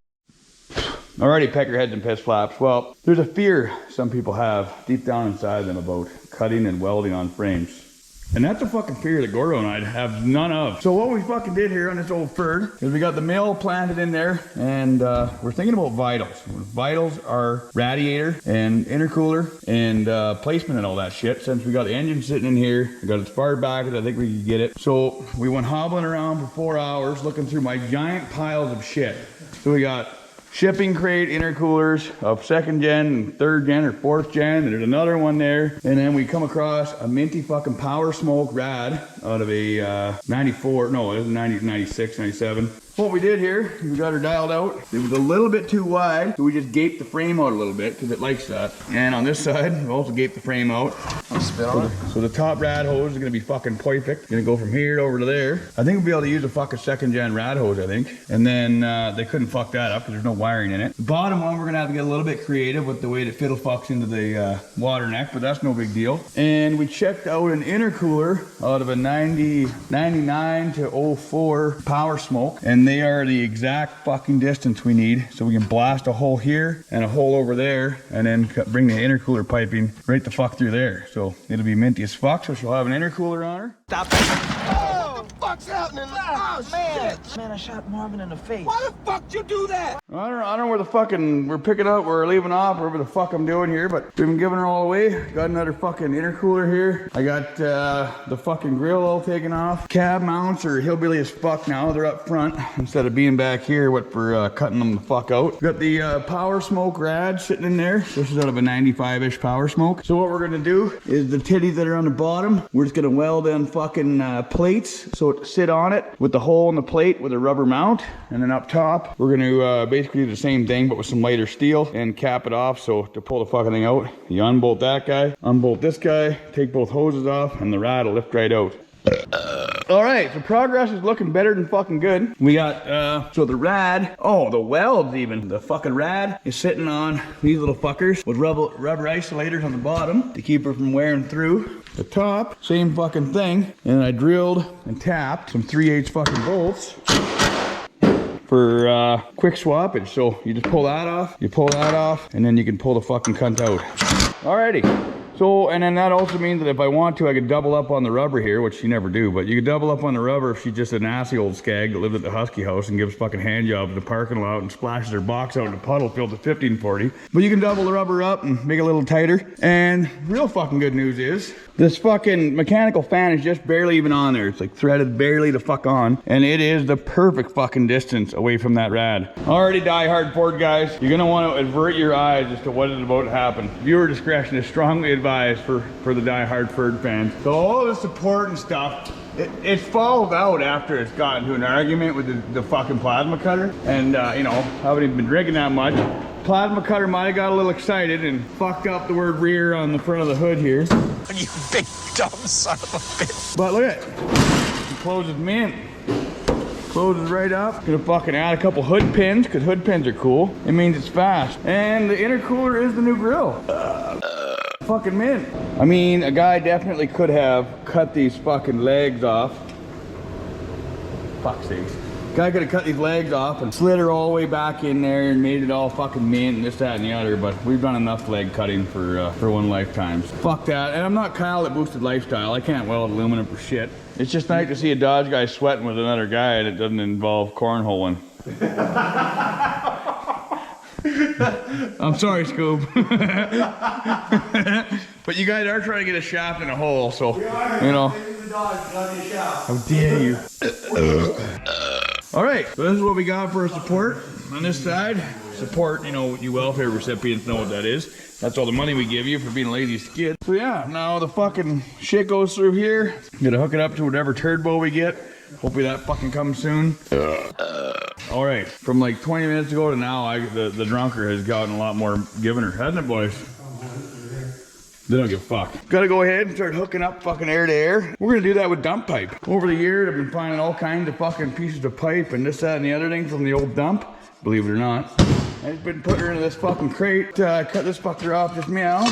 Alrighty, peckerheads and piss flaps. Well, there's a fear some people have deep down inside them about cutting and welding on frames. And that's a fucking fear that Gordo and I have none of. So what we fucking did here on this old Ferd is we got the mill planted in there, and we're thinking about vitals. Vitals are radiator and intercooler and placement and all that shit. Since we got the engine sitting in here, we got it as far back as I think we could get it. So we went hobbling around for 4 hours looking through my giant piles of shit. So we got shipping crate intercoolers of 2nd gen and 3rd gen or 4th gen, and there's another one there. And then we come across a minty fucking power smoke rad out of a 94, no, it was 90, 96, 97. What we did here, we got her dialed out. It was a little bit too wide, so we just gaped the frame out a little bit because it likes that. And on this side, we also gaped the frame out. So the top rad hose is gonna be fucking perfect. Gonna go from here over to there. I think we'll be able to use a fucking 2nd gen rad hose, I think. And then they couldn't fuck that up because there's no wiring in it. The bottom one, we're gonna have to get a little bit creative with the way that fiddle fucks into the water neck, but that's no big deal. And we checked out an intercooler out of a 99 to 04 power smoke. And they are the exact fucking distance we need. So we can blast a hole here and a hole over there and then bring the intercooler piping right the fuck through there. So it'll be minty as fuck, so she'll have an intercooler on her.
Stop it. Oh, what the fuck's happening? Oh, man. Shit.
Man, I shot Marvin in the face.
Why the fuck you do that?
I don't know where the fucking we're picking up, we're leaving off, wherever the fuck I'm doing here, but we've been giving her all away. Got another fucking intercooler here. I got the fucking grill all taken off. Cab mounts are hillbilly as fuck now. They're up front instead of being back here, what for cutting them the fuck out. Got the power smoke rad sitting in there. This is out of a 95-ish power smoke. So what we're gonna do is the titties that are on the bottom, we're just gonna weld in fucking plates so it sit on it with the hole in the plate with a rubber mount, and then up top we're gonna basically do the same thing but with some lighter steel and cap it off. So to pull the fucking thing out, you unbolt that guy, unbolt this guy, take both hoses off, and the rad will lift right out. All right, so progress is looking better than fucking good. We got, so the rad, oh, the welds even, the fucking rad is sitting on these little fuckers with rubber isolators on the bottom to keep her from wearing through. The top, same fucking thing. And I drilled and tapped some 3/8 fucking bolts for quick swappage. So you just pull that off, you pull that off, and then you can pull the fucking cunt out. Alrighty. So, and then that also means that if I want to, I could double up on the rubber here, which you never do, but you could double up on the rubber if she's just a nasty old skag that lived at the Husky house and gives fucking hand jobs in the parking lot and splashes her box out in a puddle filled with 1540. But you can double the rubber up and make it a little tighter. And real fucking good news is, this fucking mechanical fan is just barely even on there. It's like threaded barely the fuck on. And it is the perfect fucking distance away from that rad. Already die-hard Ford guys, you're gonna want to avert your eyes as to what is about to happen. Viewer discretion is strongly advised for the die-hard Ferd fans. So all the support and stuff, it falls out after it's gotten to an argument with the fucking plasma cutter. And you know, haven't even been drinking that much. Plasma cutter might have got a little excited and fucked up the word rear on the front of the hood here.
You big dumb son of a bitch.
But look at it. It closes mint. Closes right up. Gonna fucking add a couple hood pins, because hood pins are cool. It means it's fast. And the intercooler is the new grill. Fucking mint. I mean, a guy definitely could have cut these fucking legs off. Fuck's sakes. Guy could have cut these legs off and slid her all the way back in there and made it all fucking mint and this, that, and the other, but we've done enough leg cutting for one lifetime. Fuck that. And I'm not Kyle at Boosted Lifestyle. I can't weld aluminum for shit. It's just nice to see a Dodge guy sweating with another guy and it doesn't involve cornholing. I'm sorry, Scoob. But you guys are trying to get a shaft in a hole, so, you know. How dare you. All right, so this is what we got for support on this side. Support, you know, you welfare recipients know what that is. That's all the money we give you for being a lazy skid. So yeah, now the fucking shit goes through here. Gonna hook it up to whatever turbo we get. Hopefully that fucking comes soon. All right, from like 20 minutes ago to now, the drunker has gotten a lot more giving her, hasn't it, boys? They don't give a fuck. Gotta go ahead and start hooking up fucking air to air. We're gonna do that with dump pipe. Over the years, I've been finding all kinds of fucking pieces of pipe and this, that, and the other thing from the old dump, believe it or not. I've been putting her into this fucking crate, cut this fucker off, just meow.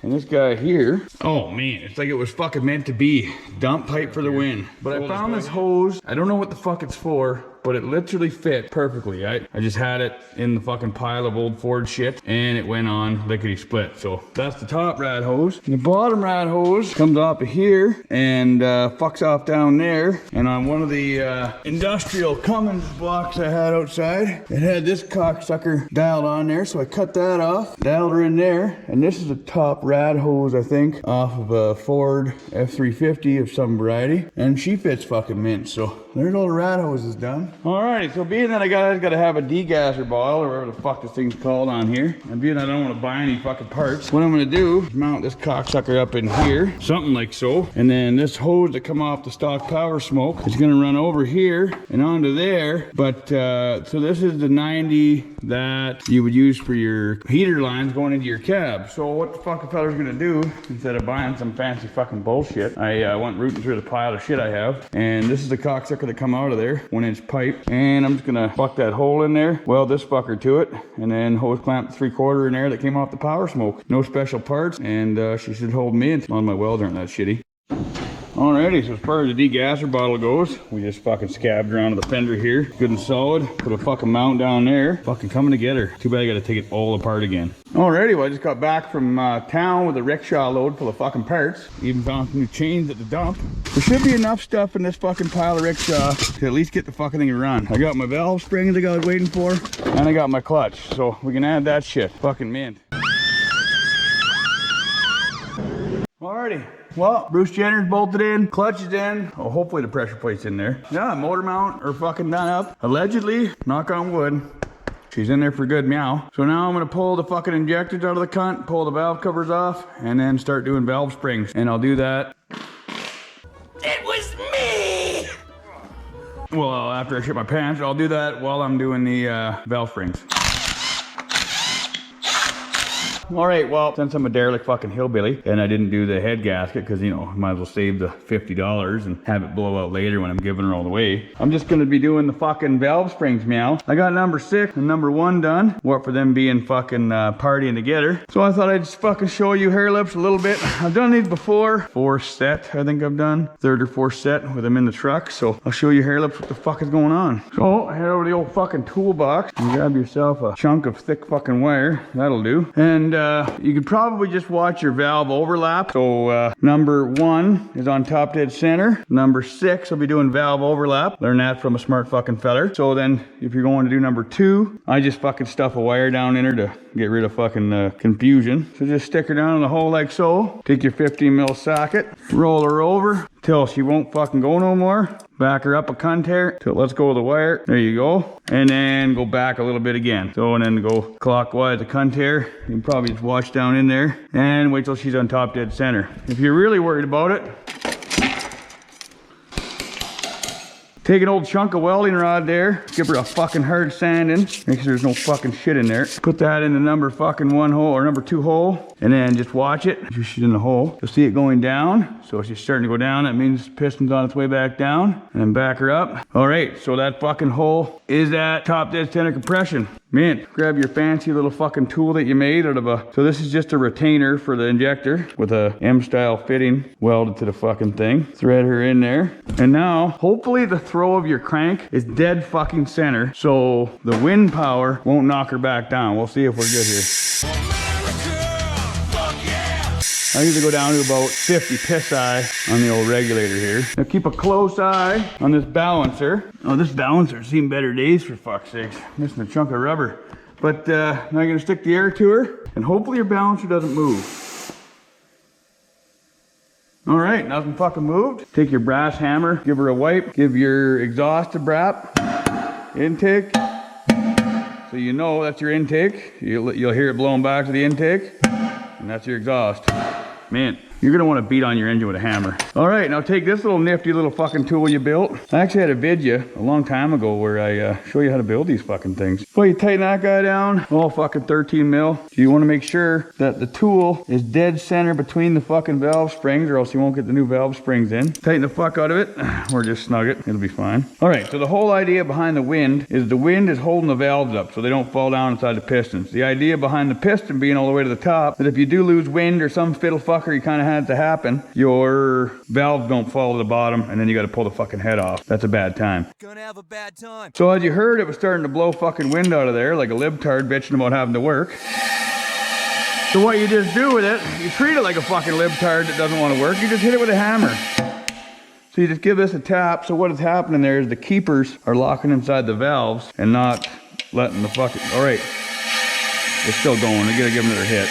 And this guy here, oh man, it's like it was fucking meant to be. Dump pipe for the win. But I found this hose, I don't know what the fuck it's for, but it literally fit perfectly. I just had it in the fucking pile of old Ford shit and it went on lickety split. So that's the top rad hose. And the bottom rad hose comes off of here and fucks off down there. And on one of the industrial Cummins blocks I had outside, it had this cocksucker dialed on there. So I cut that off, dialed her in there. And this is a top rad hose, I think, off of a Ford F350 of some variety. And she fits fucking mint. So there's all the rad hoses done. Alrighty, so being that I gotta have a degasser bottle or whatever the fuck this thing's called on here, and being that I don't want to buy any fucking parts, what I'm gonna do is mount this cocksucker up in here, something like so, and then this hose that come off the stock power smoke is gonna run over here and onto there. But so this is the 90 that you would use for your heater lines going into your cab. So what the fuck a fella's gonna do, instead of buying some fancy fucking bullshit, I went rooting through the pile of shit I have, and this is the cocksucker that come out of there, 1-inch pipe. And I'm just gonna fuck that hole in there, weld this fucker to it, and then hose clamp 3/4 in there that came off the power smoke. No special parts, and she should hold me on my welder aren't that shitty. Alrighty, so as far as the degasser bottle goes, we just fucking scabbed her onto the fender here, good and solid. Put a fucking mount down there, fucking coming together. Too bad I gotta take it all apart again. Alrighty, well I just got back from town with a rickshaw load full of fucking parts. Even found some new chains at the dump. There should be enough stuff in this fucking pile of rickshaw to at least get the fucking thing to run. I got my valve springs I was waiting for, and I got my clutch, so we can add that shit. Fucking mint. Alrighty, well, Bruce Jenner's bolted in, clutch is in. Oh, hopefully the pressure plate's in there. Yeah, motor mount are fucking done up. Allegedly, knock on wood, she's in there for good meow. So now I'm gonna pull the fucking injectors out of the cunt, pull the valve covers off, and then start doing valve springs. And I'll do that. It was me! Well, after I shit my pants, I'll do that while I'm doing the valve springs. All right, well, since I'm a derelict fucking hillbilly and I didn't do the head gasket because, you know, I might as well save the $50 and have it blow out later when I'm giving her all the way. I'm just going to be doing the fucking valve springs meow. I got number 6 and number 1 done. What for them being fucking partying together. So I thought I'd just fucking show you hair lips a little bit. I've done these before. 4th set, I think I've done. 3rd or 4th set with them in the truck. So I'll show you hair lips what the fuck is going on. So head over to the old fucking toolbox and grab yourself a chunk of thick fucking wire. That'll do. And you could probably just watch your valve overlap. So number 1 is on top dead center. Number 6 will be doing valve overlap. Learn that from a smart fucking feller. So then if you're going to do number 2, I just fucking stuff a wire down in her to get rid of fucking confusion. So just stick her down in the hole like so. Take your 15 mil socket, roll her over till she won't fucking go no more. Back her up a cunt hair till it lets go of the wire. There you go. And then go back a little bit again. So, and then go clockwise a cunt hair. You can probably just watch down in there and wait till she's on top dead center. If you're really worried about it, take an old chunk of welding rod there, give her a fucking hard sanding, make sure there's no fucking shit in there. Put that in the number fucking 1 hole or number 2 hole, and then just watch it. She's in the hole. You'll see it going down. So she's starting to go down. That means piston's on its way back down. And then back her up. All right, so that fucking hole is at top dead center compression. Mint, grab your fancy little fucking tool that you made out of a, so this is just a retainer for the injector with a M-style fitting welded to the fucking thing. Thread her in there. And now, hopefully the throw of your crank is dead fucking center, so the wind power won't knock her back down. We'll see if we're good here. I usually go down to about 50 psi on the old regulator here. Now keep a close eye on this balancer. Oh, this balancer's seen better days for fuck's sakes. Missing a chunk of rubber. But now you're gonna stick the air to her and hopefully your balancer doesn't move. All right, nothing fucking moved. Take your brass hammer, give her a wipe, give your exhaust a brap, intake. So you know that's your intake. You'll hear it blowing back to the intake, and that's your exhaust. Man, you're gonna want to beat on your engine with a hammer. All right, now take this little nifty little fucking tool you built. I actually had a video a long time ago where I show you how to build these fucking things. Well, you tighten that guy down, all fucking 13 mil. You want to make sure that the tool is dead center between the fucking valve springs, or else you won't get the new valve springs in. Tighten the fuck out of it, or just snug it, it'll be fine. All right, so the whole idea behind the wind is holding the valves up so they don't fall down inside the pistons. The idea behind the piston being all the way to the top, that if you do lose wind or some fiddle fucker you kind of had to happen, your valves don't fall to the bottom and then you got to pull the fucking head off. That's a bad time.
Gonna have a bad time.
So as you heard, it was starting to blow fucking wind out of there like a libtard bitching about having to work. So what you just do with it, you treat it like a fucking libtard that doesn't want to work. You just hit it with a hammer. So you just give this a tap. So what is happening there is the keepers are locking inside the valves and not letting the fucking, all right. It's still going. You gotta give another hit.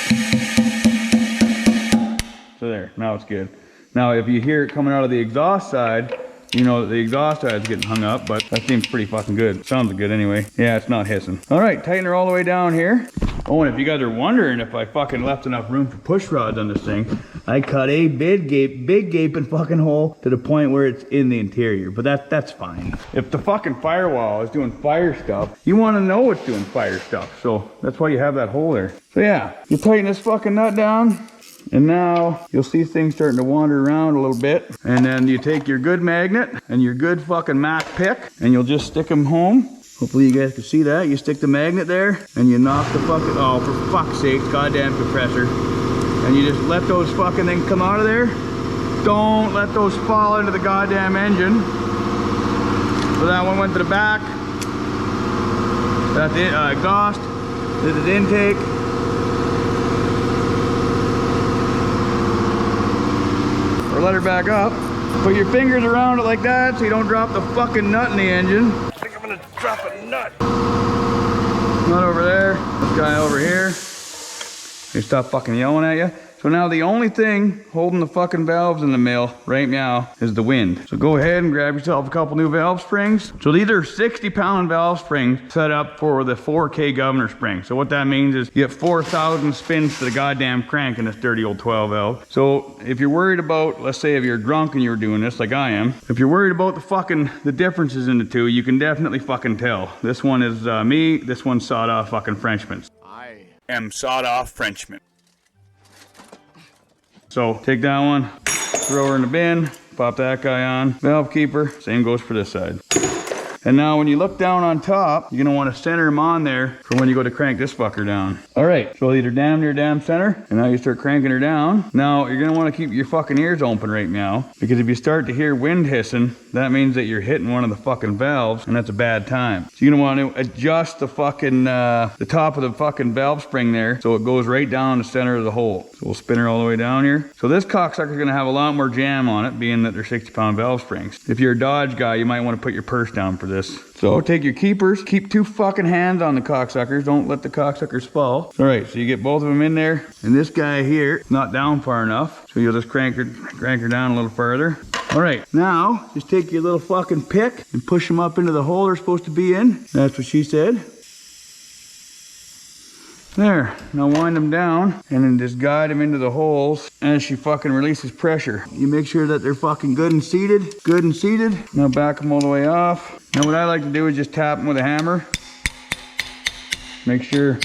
So there, now it's good. Now if you hear it coming out of the exhaust side, you know that the exhaust side's getting hung up, but that seems pretty fucking good. Sounds good anyway. Yeah, it's not hissing. All right, tighten her all the way down here. Oh, and if you guys are wondering if I fucking left enough room for push rods on this thing, I cut a big gaping fucking hole to the point where it's in the interior, but that's fine. If the fucking firewall is doing fire stuff, you want to know it's doing fire stuff, so that's why you have that hole there. So yeah, you tighten this fucking nut down, and now you'll see things starting to wander around a little bit. And then you take your good magnet and your good fucking Mac pick, and you'll just stick them home. Hopefully you guys can see that. You stick the magnet there and you knock the fucking, oh for fuck's sake, goddamn compressor. And you just let those fucking things come out of there. Don't let those fall into the goddamn engine. So that one went to the back. That's the exhaust. This is intake. Or let her back up. Put your fingers around it like that so you don't drop the fucking nut in the engine. I think I'm gonna drop a nut. Nut over there, this guy over here. They stop fucking yelling at you. So now the only thing holding the fucking valves in the mill right now is the wind. So go ahead and grab yourself a couple new valve springs. So these are 60-pound valve springs set up for the 4K governor spring. So what that means is you get 4,000 spins to the goddamn crank in this dirty old 12 valve. So if you're worried about, let's say if you're drunk and you're doing this like I am, if you're worried about the differences in the two, you can definitely fucking tell. This one is me, this one's sawed-off fucking Frenchman. I am sawed-off Frenchman. So take that one, throw her in the bin, pop that guy on, valve keeper, same goes for this side. And now when you look down on top, you're gonna wanna center them on there for when you go to crank this fucker down. All right, so either damn near damn center, and now you start cranking her down. Now you're gonna wanna keep your fucking ears open right now, because if you start to hear wind hissing, that means that you're hitting one of the fucking valves, and that's a bad time. So you're gonna wanna adjust the fucking, the top of the fucking valve spring there, so it goes right down the center of the hole. So we'll spin her all the way down here. So this cocksucker's gonna have a lot more jam on it, being that they're 60-pound valve springs. If you're a Dodge guy, you might wanna put your purse down for this. So take your keepers, keep 2 fucking hands on the cocksuckers, don't let the cocksuckers fall. All right, so you get both of them in there, and this guy here, not down far enough, so you'll just crank her down a little further. All right, now just take your little fucking pick and push them up into the hole they're supposed to be in. That's what she said. There, now wind them down and then just guide them into the holes as she fucking releases pressure. You make sure that they're fucking good and seated. Now back them all the way off. Now what I like to do is just tap them with a hammer. Make sure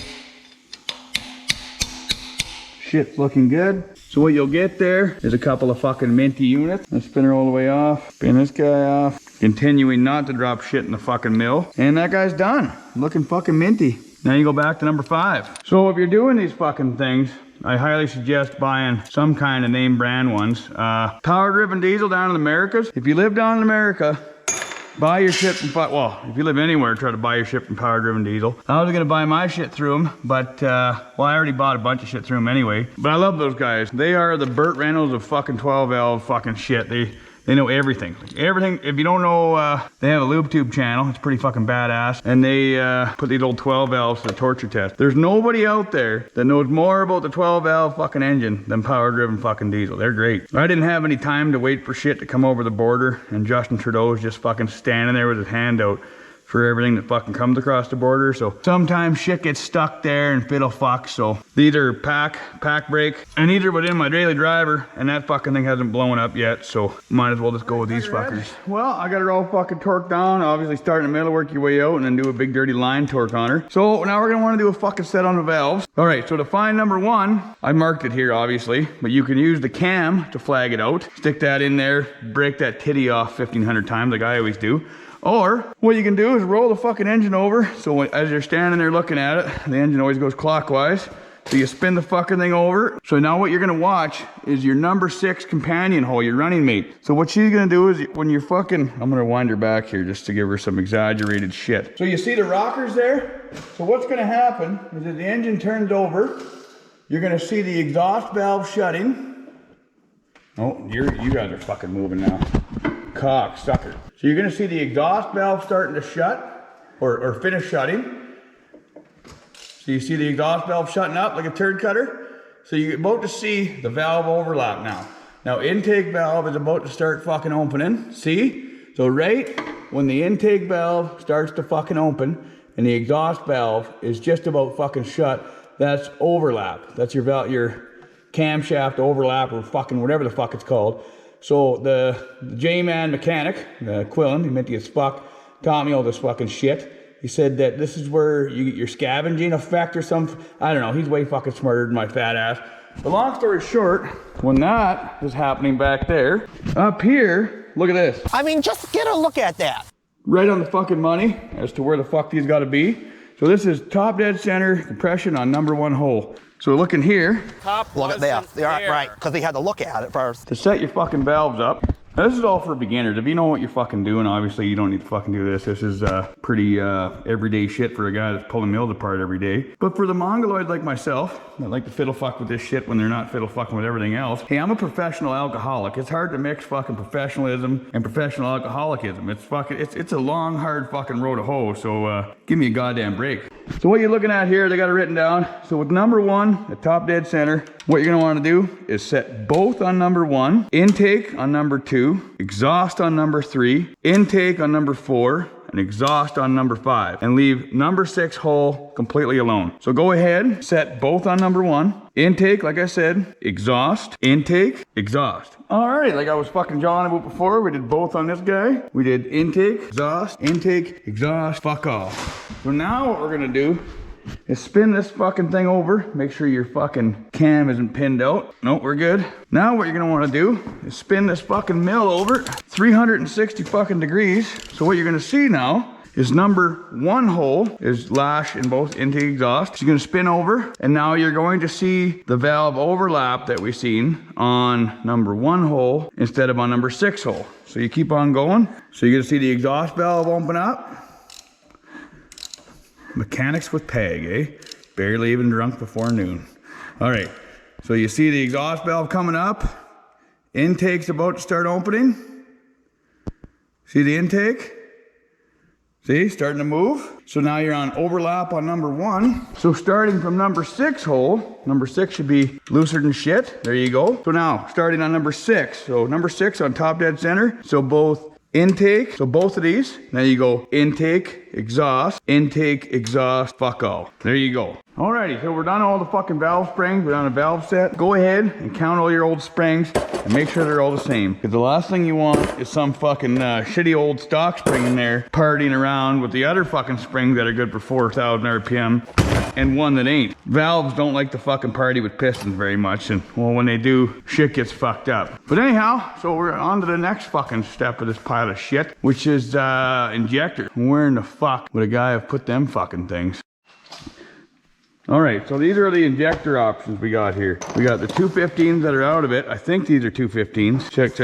shit's looking good. So what you'll get there is a couple of fucking minty units. Let's spin her all the way off. Spin this guy off. Continuing not to drop shit in the fucking mill. And that guy's done. Looking fucking minty. Now you go back to number 5. So if you're doing these fucking things, I highly suggest buying some kind of name brand ones. Power driven diesel down in the Americas. If you live down in America, buy your shit from, well, if you live anywhere, try to buy your shit from power driven diesel. I was gonna buy my shit through them, but, well, I already bought a bunch of shit through them anyway. But I love those guys. They are the Burt Reynolds of fucking 12 valve fucking shit. They know everything. Everything. If you don't know, they have a lube tube channel. It's pretty fucking badass. And they put these old 12 valves to the torture test. There's nobody out there that knows more about the 12 valve fucking engine than power driven fucking diesel. They're great. I didn't have any time to wait for shit to come over the border, and Justin Trudeau's just fucking standing there with his hand out for everything that fucking comes across the border. So sometimes shit gets stuck there and fiddle fuck. So these are pack brake, and these are within my daily driver, and that fucking thing hasn't blown up yet. So might as well just go with these fuckers. Well, I got her all fucking torqued down. Obviously start in the middle, work your way out, and then do a big dirty line torque on her. So now we're gonna wanna do a fucking set on the valves. All right, so to find number 1, I marked it here obviously, but you can use the cam to flag it out. Stick that in there, break that titty off 1,500 times like I always do. Or what you can do is roll the fucking engine over, so as you're standing there looking at it, the engine always goes clockwise. So you spin the fucking thing over. So now what you're gonna watch is your number 6 companion hole, your running mate. So what she's gonna do is when you're fucking, I'm gonna wind her back here just to give her some exaggerated shit. So you see the rockers there? So what's gonna happen is as the engine turns over, you're gonna see the exhaust valve shutting. Oh, you guys are fucking moving now. Cocksucker. So you're gonna see the exhaust valve starting to shut, or finish shutting. So you see the exhaust valve shutting up like a turd cutter. So you're about to see the valve overlap now. Now intake valve is about to start fucking opening, see? So right when the intake valve starts to fucking open and the exhaust valve is just about fucking shut, that's overlap. That's your camshaft overlap or fucking whatever the fuck it's called. So the J-Man mechanic, Quillen, he meant to as fuck, taught me all this fucking shit. He said that this is where you get your scavenging effect or something. I don't know, he's way fucking smarter than my fat ass. But long story short, when that is happening back there, up here, look at this.
I mean, just get a look at that.
Right on the fucking money as to where the fuck these gotta be. So this is top dead center compression on number 1 hole. So we're looking here.
Look at that. Right, because he had to look at it first.
To set your fucking valves up, Now, this is all for beginners. If you know what you're fucking doing, obviously you don't need to fucking do this. This is pretty everyday shit for a guy that's pulling mills apart every day. But for the mongoloid like myself, that like to fiddle fuck with this shit when they're not fiddle fucking with everything else. Hey, I'm a professional alcoholic. It's hard to mix fucking professionalism and professional alcoholicism. It's a long, hard fucking road to hoe. So give me a goddamn break. So what you're looking at here, they got it written down. So with number 1, the top dead center, what you're gonna wanna do is set both on number 1, intake on number 2, exhaust on number 3, intake on number 4, and exhaust on number 5, and leave number 6 hole completely alone. So go ahead, set both on number 1, intake, like I said, exhaust, intake, exhaust. All right, like I was fucking jawing about before, we did both on this guy. We did intake, exhaust, fuck off. So now what we're gonna do is spin this fucking thing over. Make sure your fucking cam isn't pinned out. Nope, we're good. Now what you're gonna wanna do is spin this fucking mill over 360 fucking degrees. So what you're gonna see now is number 1 hole is lash in both intake and exhaust. So you're gonna spin over, and now you're going to see the valve overlap that we've seen on number 1 hole instead of on number 6 hole. So you keep on going. So you're gonna see the exhaust valve open up. Mechanics with Peg, eh? Barely even drunk before noon. All right, so you see the exhaust valve coming up. Intake's about to start opening. See the intake? See, starting to move. So now you're on overlap on number 1. So starting from number 6 hole, number 6 should be looser than shit. There you go. So now, starting on number 6. So number 6 on top dead center. So both intake, so both of these, now you go intake, exhaust, fuck all. There you go. Alrighty, so we're done all the fucking valve springs, we're on a valve set. Go ahead and count all your old springs and make sure they're all the same. Because the last thing you want is some fucking shitty old stock spring in there partying around with the other fucking springs that are good for 4,000 RPM and one that ain't. Valves don't like to fucking party with pistons very much, and well, when they do, shit gets fucked up. But anyhow, so we're on to the next fucking step of this pile of shit, which is injector. Where in the fuck would a guy have put them fucking things? All right, so these are the injector options we got here. We got the 215s that are out of it. I think these are 215s. Check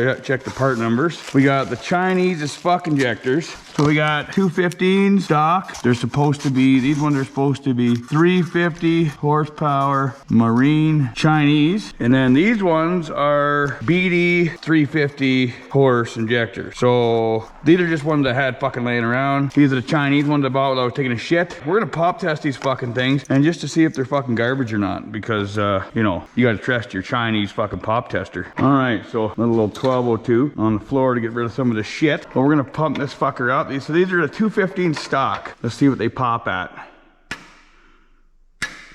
the part numbers. We got the Chinese as fuck injectors. So we got 215 stock. They're supposed to be, these ones are supposed to be 350 horsepower marine Chinese. And then these ones are BD 350 horse injectors. So these are just ones I had fucking laying around. These are the Chinese ones I bought while I was taking a shit. We're gonna pop test these fucking things and just to see if they're fucking garbage or not, because you know, you gotta trust your Chinese fucking pop tester. All right, so a little 1202 on the floor to get rid of some of the shit. But we're gonna pump this fucker up. So these are the 215 stock. Let's see what they pop at.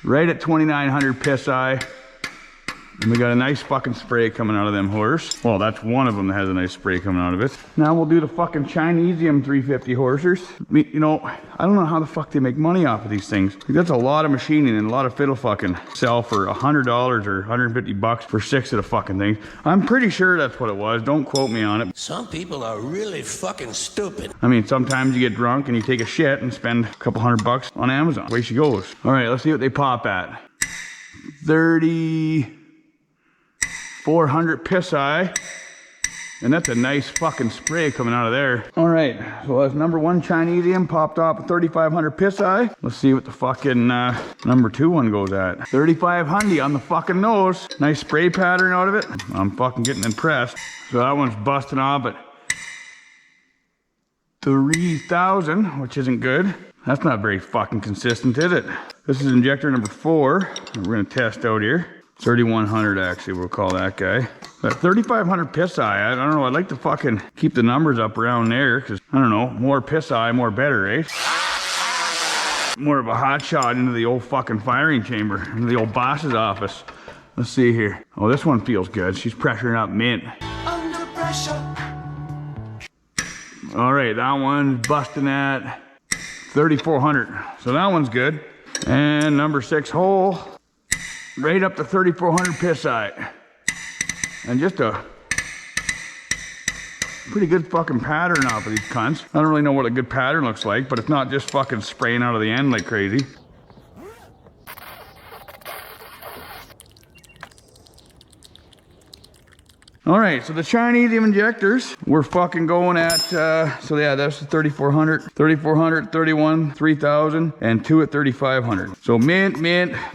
Right at 2,900 psi. And we got a nice fucking spray coming out of them horse. Well, that's one of them that has a nice spray coming out of it. Now we'll do the fucking Chinesium 350 horsers. You know, I don't know how the fuck they make money off of these things. That's a lot of machining and a lot of fiddle fucking. Sell for $100 or 150 bucks for 6 of the fucking things. I'm pretty sure that's what it was. Don't quote me on it.
Some people are really fucking stupid.
I mean, sometimes you get drunk and you take a shit and spend a couple $100 on Amazon. Way she goes. All right, let's see what they pop at. 3,400 psi, and that's a nice fucking spray coming out of there. All right, so that's number 1 Chinesium popped off at 3,500 psi. Let's see what the fucking number 2 one goes at. 3,500 on the fucking nose. Nice spray pattern out of it. I'm fucking getting impressed. So that one's busting off at 3,000, which isn't good. That's not very fucking consistent, is it? This is injector number 4. We're gonna test out here. 3,100 actually, we'll call that guy. But 3,500 psi, I don't know, I'd like to fucking keep the numbers up around there, because, I don't know, more psi, more better, right? More of a hot shot into the old fucking firing chamber, into the old boss's office. Let's see here. Oh, this one feels good. She's pressuring up mint.
Under pressure.
All right, that one's busting at 3,400. So that one's good. And number 6 hole. Right up to 3,400 psi. And just a pretty good fucking pattern off of these cunts. I don't really know what a good pattern looks like, but it's not just fucking spraying out of the end like crazy. All right, so the Chinese injectors, we're fucking going at, so yeah, that's the 3,400, 31, 3,000, and 2 at 3,500. So mint,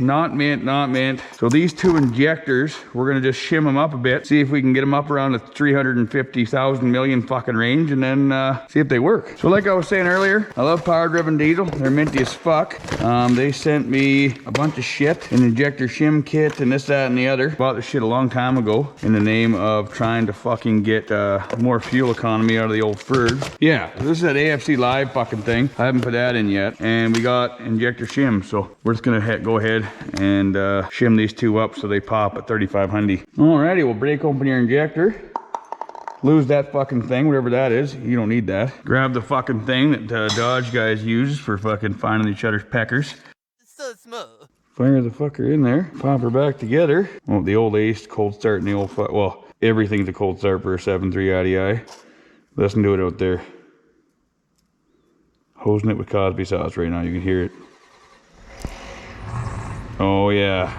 not mint. So these 2 injectors, we're gonna just shim them up a bit, see if we can get them up around the 350,000 million fucking range, and then see if they work. So like I was saying earlier, I love power driven diesel. They're minty as fuck. They sent me a bunch of shit, an injector shim kit and this, that, and the other. Bought this shit a long time ago in the name of trying to fucking get more fuel economy out of the old Ferd. Yeah, this is that AFC Live fucking thing. I haven't put that in yet. And we got injector shim, so we're just gonna go ahead and shim these 2 up so they pop at 3,500. Alrighty, we'll break open your injector. Lose that fucking thing, whatever that is. You don't need that. Grab the fucking thing that Dodge guys use for fucking finding each other's peckers.
So small.
Fire the fucker in there. Pop her back together. Well, the old ace, cold start, and the old well, everything's a cold start for a 7.3 IDI. Listen to it out there. Hosing it with Cosby sauce right now. You can hear it. Oh yeah.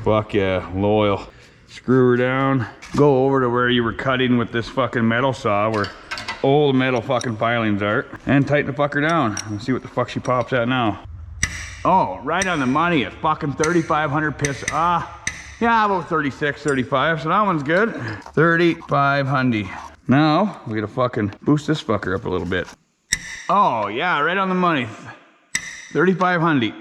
Fuck yeah. Loyal. Screw her down. Go over to where you were cutting with this fucking metal saw where old metal fucking filings are, and tighten the fucker down. Let's see what the fuck she pops at now. Oh, right on the money at fucking 3,500 piss. Yeah, about 36, 35. So that one's good. 3,500. Now we gotta fucking boost this fucker up a little bit. Oh yeah, right on the money. 3,500.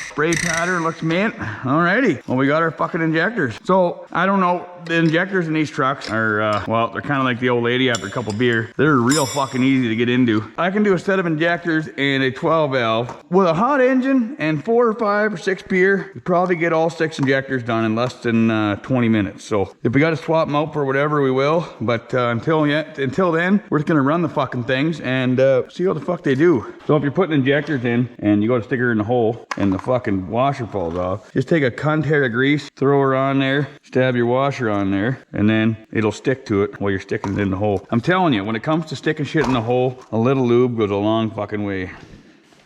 Spray pattern looks mint. Alrighty. Well, we got our fucking injectors. So, I don't know, the injectors in these trucks are, well, they're kind of like the old lady after a couple beer. They're real fucking easy to get into. I can do a set of injectors and a 12 valve. With a hot engine and 4 or 5 or 6 beer, you probably get all 6 injectors done in less than 20 minutes. So, if we got to swap them out for whatever, we will. But until then, we're just going to run the fucking things and see how the fuck they do. So, if you're putting injectors in and you go to stick her in the hole and the fucking washer falls off, just take a cunt hair of grease, throw her on there, stab your washer on there, and then it'll stick to it while you're sticking it in the hole. I'm telling you, when it comes to sticking shit in the hole, a little lube goes a long fucking way.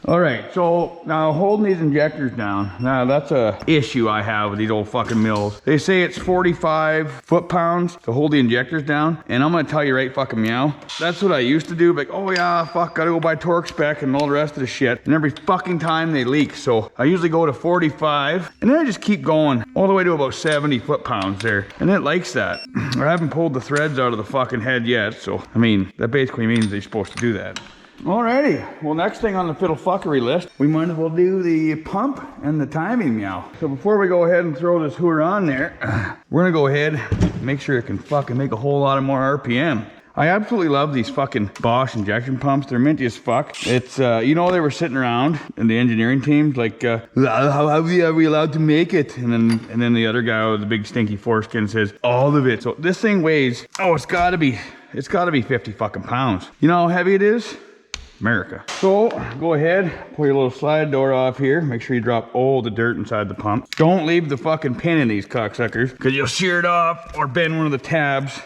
All right, so now holding these injectors down, now that's a issue I have with these old fucking mills. They say it's 45 foot-pounds to hold the injectors down, and I'm gonna tell you right fucking meow. That's what I used to do, like, oh yeah, fuck, gotta go buy torque spec and all the rest of the shit, and every fucking time they leak. So I usually go to 45, and then I just keep going all the way to about 70 foot-pounds there, and it likes that. I haven't pulled the threads out of the fucking head yet, so, I mean, that basically means they're supposed to do that. Alrighty, well, next thing on the fiddle fuckery list, we might as well do the pump and the timing meow. So before we go ahead and throw this hooer on there, we're gonna go ahead and make sure it can fucking make a whole lot of more RPM. I absolutely love these fucking Bosch injection pumps. They're minty as fuck. It's, you know, they were sitting around in the engineering teams like, how are we allowed to make it? And then the other guy with the big stinky foreskin says, all of it. So this thing weighs, oh, it's gotta be 50 fucking pounds. You know how heavy it is? America. So go ahead, pull your little slide door off here. Make sure you drop all the dirt inside the pump. Don't leave the fucking pin in these cocksuckers, because you'll shear it off or bend one of the tabs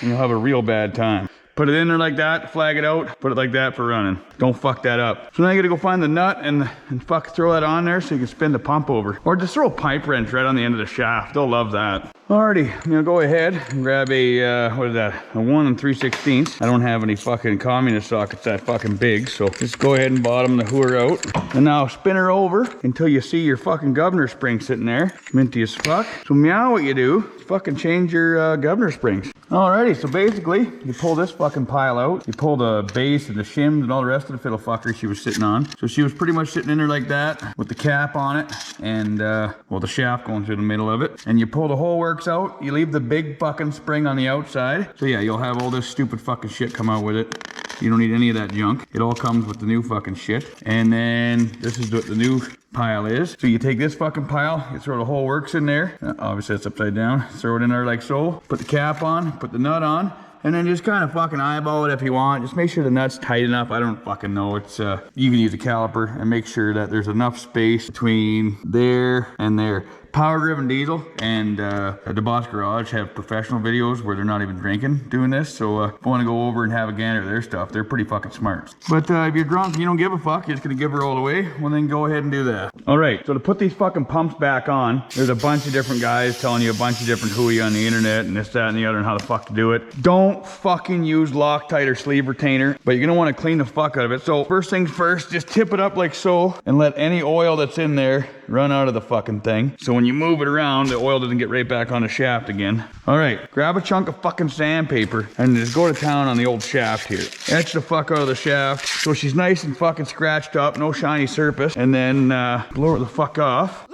and you'll have a real bad time. Put it in there like that, flag it out, put it like that for running. Don't fuck that up. So now you gotta go find the nut and fuck throw that on there so you can spin the pump over. Or just throw a pipe wrench right on the end of the shaft. They'll love that. Alrighty, I'm gonna go ahead and grab a, what is that? A 1 3/16. I don't have any fucking communist sockets that fucking big, so just go ahead and bottom the hooer out. And now spin her over until you see your fucking governor spring sitting there. Minty as fuck. So meow, what you do, fucking change your governor springs. Alrighty, so basically, you pull this fucking pile out, you pull the base and the shims and all the rest of the fiddle fucker she was sitting on. So she was pretty much sitting in there like that, with the cap on it, and, well, the shaft going through the middle of it. And you pull the whole works out, you leave the big fucking spring on the outside. So yeah, you'll have all this stupid fucking shit come out with it. You don't need any of that junk. It all comes with the new fucking shit. And then, this is what the new pile is. So you take this fucking pile, you throw the whole works in there. Obviously it's upside down. Throw it in there like so. Put the cap on, put the nut on, and then just kind of fucking eyeball it if you want. Just make sure the nut's tight enough. I don't fucking know. It's you can use a caliper and make sure that there's enough space between there and there. Power Driven Diesel and the Boss Garage have professional videos where they're not even drinking doing this. So if you want to go over and have a gander at their stuff, they're pretty fucking smart. But if you're drunk and you don't give a fuck, you're just gonna give her all the way, well then go ahead and do that. All right, so to put these fucking pumps back on, there's a bunch of different guys telling you a bunch of different hooey on the internet and this, that, and the other and how the fuck to do it. Don't fucking use Loctite or sleeve retainer, but you're gonna want to clean the fuck out of it. So first things first, just tip it up like so and let any oil that's in there run out of the fucking thing. So when you move it around, the oil doesn't get right back on the shaft again. All right, grab a chunk of fucking sandpaper and just go to town on the old shaft here. Etch the fuck out of the shaft so she's nice and fucking scratched up, no shiny surface, and then blow it the fuck off.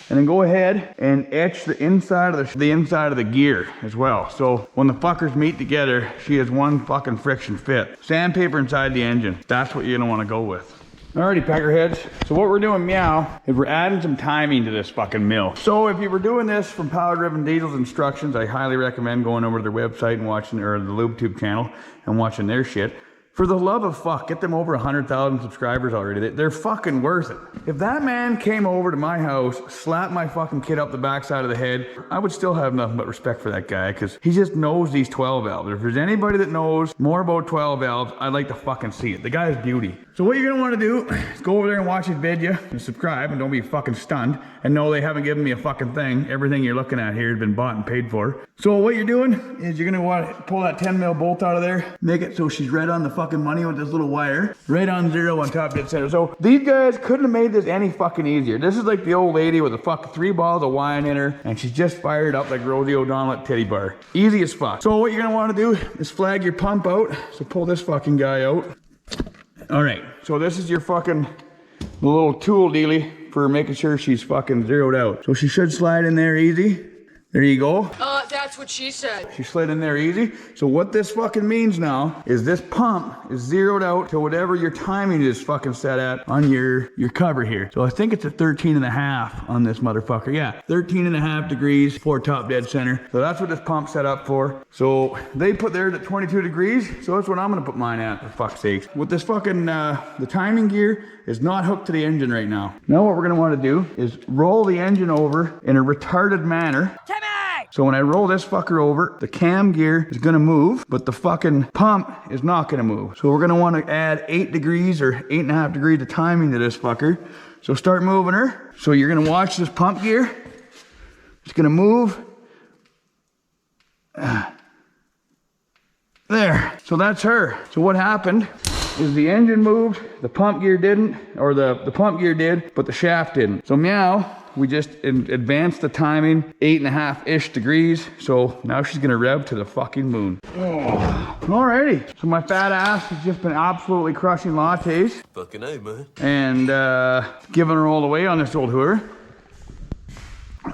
And then go ahead and etch the inside of the gear as well. So when the fuckers meet together, she has one fucking friction fit. Sandpaper inside the engine. That's what you're gonna wanna go with. Alrighty, peckerheads. So what we're doing, meow, is we're adding some timing to this fucking mill. So if you were doing this from Power Driven Diesel's instructions, I highly recommend going over to their website and watching, or the LubeTube channel and watching their shit. For the love of fuck, get them over 100,000 subscribers already. They're fucking worth it. If that man came over to my house, slapped my fucking kid up the backside of the head, I would still have nothing but respect for that guy because he just knows these 12 valves. If there's anybody that knows more about 12 valves, I'd like to fucking see it. The guy's beauty. So what you're gonna wanna do is go over there and watch his video and subscribe and don't be fucking stunned and know they haven't given me a fucking thing. Everything you're looking at here has been bought and paid for. So what you're doing is you're gonna wanna pull that 10 mil bolt out of there, make it so she's right on the fucking money with this little wire, right on zero on top dead center. So these guys couldn't have made this any fucking easier. This is like the old lady with a fucking 3 balls of wine in her and she's just fired up like Rosie O'Donnell at Teddy Bar. Easy as fuck. So what you're gonna wanna do is flag your pump out. So pull this fucking guy out. All right, so this is your fucking little tool dealie for making sure she's fucking zeroed out. So she should slide in there easy. There you go.
That's what she said.
She slid in there easy. So what this fucking means now is this pump is zeroed out to whatever your timing is fucking set at on your cover here. So I think it's a 13.5 on this motherfucker. Yeah, 13.5 degrees for top dead center. So that's what this pump's set up for. So they put theirs at 22 degrees. So that's what I'm gonna put mine at, for fuck's sake. With this fucking, the timing gear is not hooked to the engine right now. Now what we're gonna wanna do is roll the engine over in a retarded manner. So when I roll this fucker over, the cam gear is gonna move, but the fucking pump is not gonna move. So we're gonna wanna add 8 degrees or 8.5 degrees of timing to this fucker. So start moving her. So you're gonna watch this pump gear. It's gonna move. There, so that's her. So what happened is the engine moved, the pump gear didn't, or the pump gear did, but the shaft didn't. So meow, we just advanced the timing 8.5-ish degrees. So now she's gonna rev to the fucking moon. Oh. Alrighty, so my fat ass has just been absolutely crushing lattes.
Fucking A, man.
And giving her all the way on this old hooer.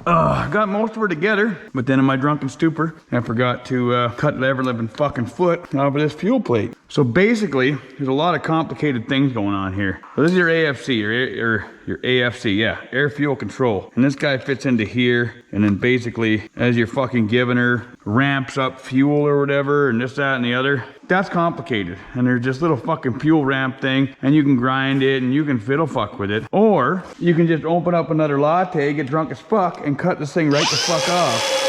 I got most of her together, but then in my drunken stupor, I forgot to cut the ever-living fucking foot off of this fuel plate. So basically, there's a lot of complicated things going on here. So this is your AFC, or your AFC, yeah, air fuel control. And this guy fits into here, and then basically, as you're fucking giving her, ramps up fuel or whatever, and this, that, and the other. That's complicated. And there's this little fucking fuel ramp thing, and you can grind it, and you can fiddle fuck with it. Or, you can just open up another latte, get drunk as fuck, and cut this thing right the fuck off.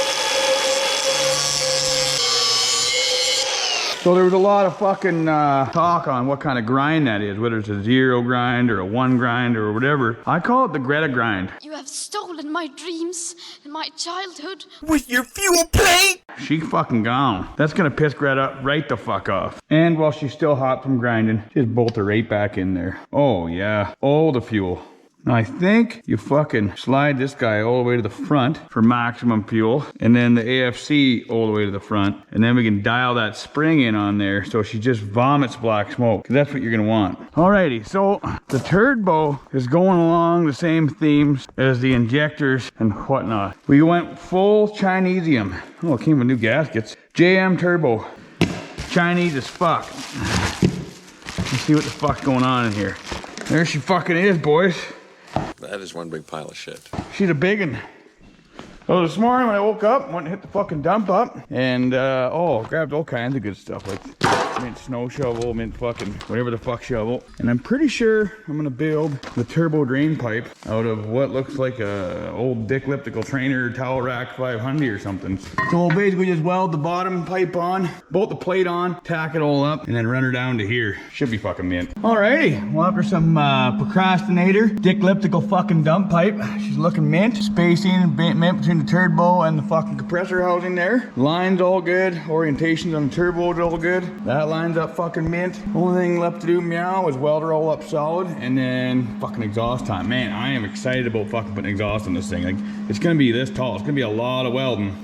So there was a lot of fucking talk on what kind of grind that is, whether it's a 0 grind or a 1 grind or whatever. I call it the Greta grind.
You have stolen my dreams and my childhood.
With your fuel plate?
She fucking gone. That's gonna piss Greta right the fuck off. And while she's still hot from grinding, just bolt her right back in there. Oh yeah, oh the fuel. Now I think you fucking slide this guy all the way to the front for maximum fuel, and then the AFC all the way to the front, and then we can dial that spring in on there so she just vomits black smoke, because that's what you're gonna want. Alrighty, so the turbo is going along the same themes as the injectors and whatnot. We went full Chinesium. Oh, it came with new gaskets. JM turbo. Chinese as fuck. Let's see what the fuck's going on in here. There she fucking is, boys.
That is one big pile of shit.
She's a big one. So this morning when I woke up, went and hit the fucking dump up, and grabbed all kinds of good stuff like mint snow shovel, mint fucking whatever the fuck shovel. And I'm pretty sure I'm gonna build the turbo drain pipe out of what looks like a old Dick Elliptical Trainer towel rack 500 or something. So we'll basically just weld the bottom pipe on, bolt the plate on, tack it all up, and then run her down to here. Should be fucking mint. Alrighty, well after some procrastinator, Dick Elliptical fucking dump pipe. She's looking mint. Spacing mint between the turbo and the fucking compressor housing there. Lines all good. Orientations on the turbo is all good. That line's up fucking mint. Only thing left to do meow is weld her all up solid, and then fucking exhaust time. Man, I am excited about fucking putting exhaust on this thing. Like, it's gonna be this tall. It's gonna be a lot of welding.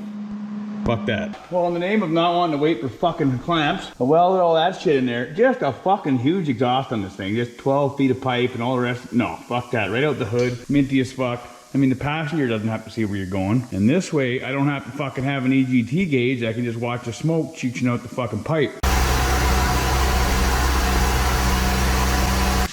Fuck that. Well, in the name of not wanting to wait for fucking clamps, I welded all that shit in there. Just a fucking huge exhaust on this thing. Just 12 feet of pipe and all the rest. No, fuck that. Right out the hood. Minty as fuck. I mean, the passenger doesn't have to see where you're going. And this way, I don't have to fucking have an EGT gauge. I can just watch the smoke shooting out the fucking pipe.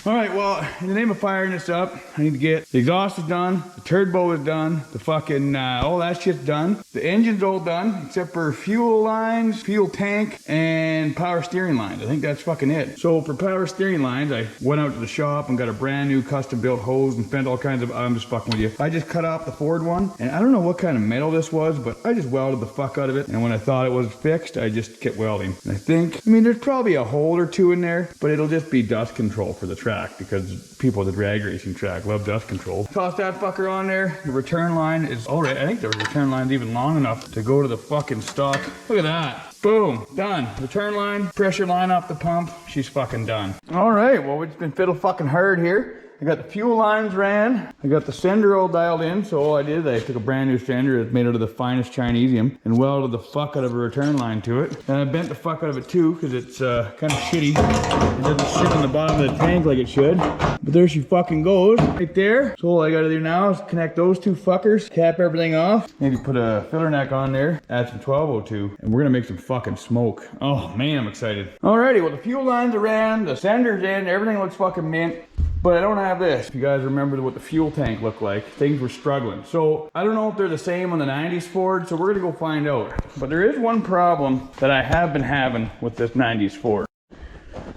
All right, well, in the name of firing this up, I need to get the exhaust is done, the turbo is done, the fucking, all that shit's done. The engine's all done, except for fuel lines, fuel tank, and power steering lines. I think that's fucking it. So for power steering lines, I went out to the shop and got a brand new custom built hose and spent all kinds of, I'm just fucking with you. I just cut off the Ford one, and I don't know what kind of metal this was, but I just welded the fuck out of it. And when I thought it was fixed, I just kept welding. And I mean, there's probably a hole or two in there, but it'll just be dust control for the track, because people at the drag racing track love dust control. Toss that fucker on there. The return line is already, I think the return line's even long enough to go to the fucking stock. Look at that. Boom, done. Return line, pressure line off the pump. She's fucking done. All right, well, we've been fiddle fucking hard here. I got the fuel lines ran. I got the sender all dialed in. So all I did, I took a brand new sender that's made out of the finest Chinesium and welded the fuck out of a return line to it. And I bent the fuck out of it too, because it's kind of shitty. It doesn't sit on the bottom of the tank like it should. But there she fucking goes, right there. So all I gotta do now is connect those two fuckers, cap everything off, maybe put a filler neck on there, add some 1202, and we're gonna make some fucking smoke. Oh man, I'm excited. Alrighty, well the fuel lines are ran, the sender's in, everything looks fucking mint. But I don't have this. If you guys remember what the fuel tank looked like, things were struggling. So I don't know if they're the same on the 90s Ford, so we're gonna go find out. But there is one problem that I have been having with this 90s Ford.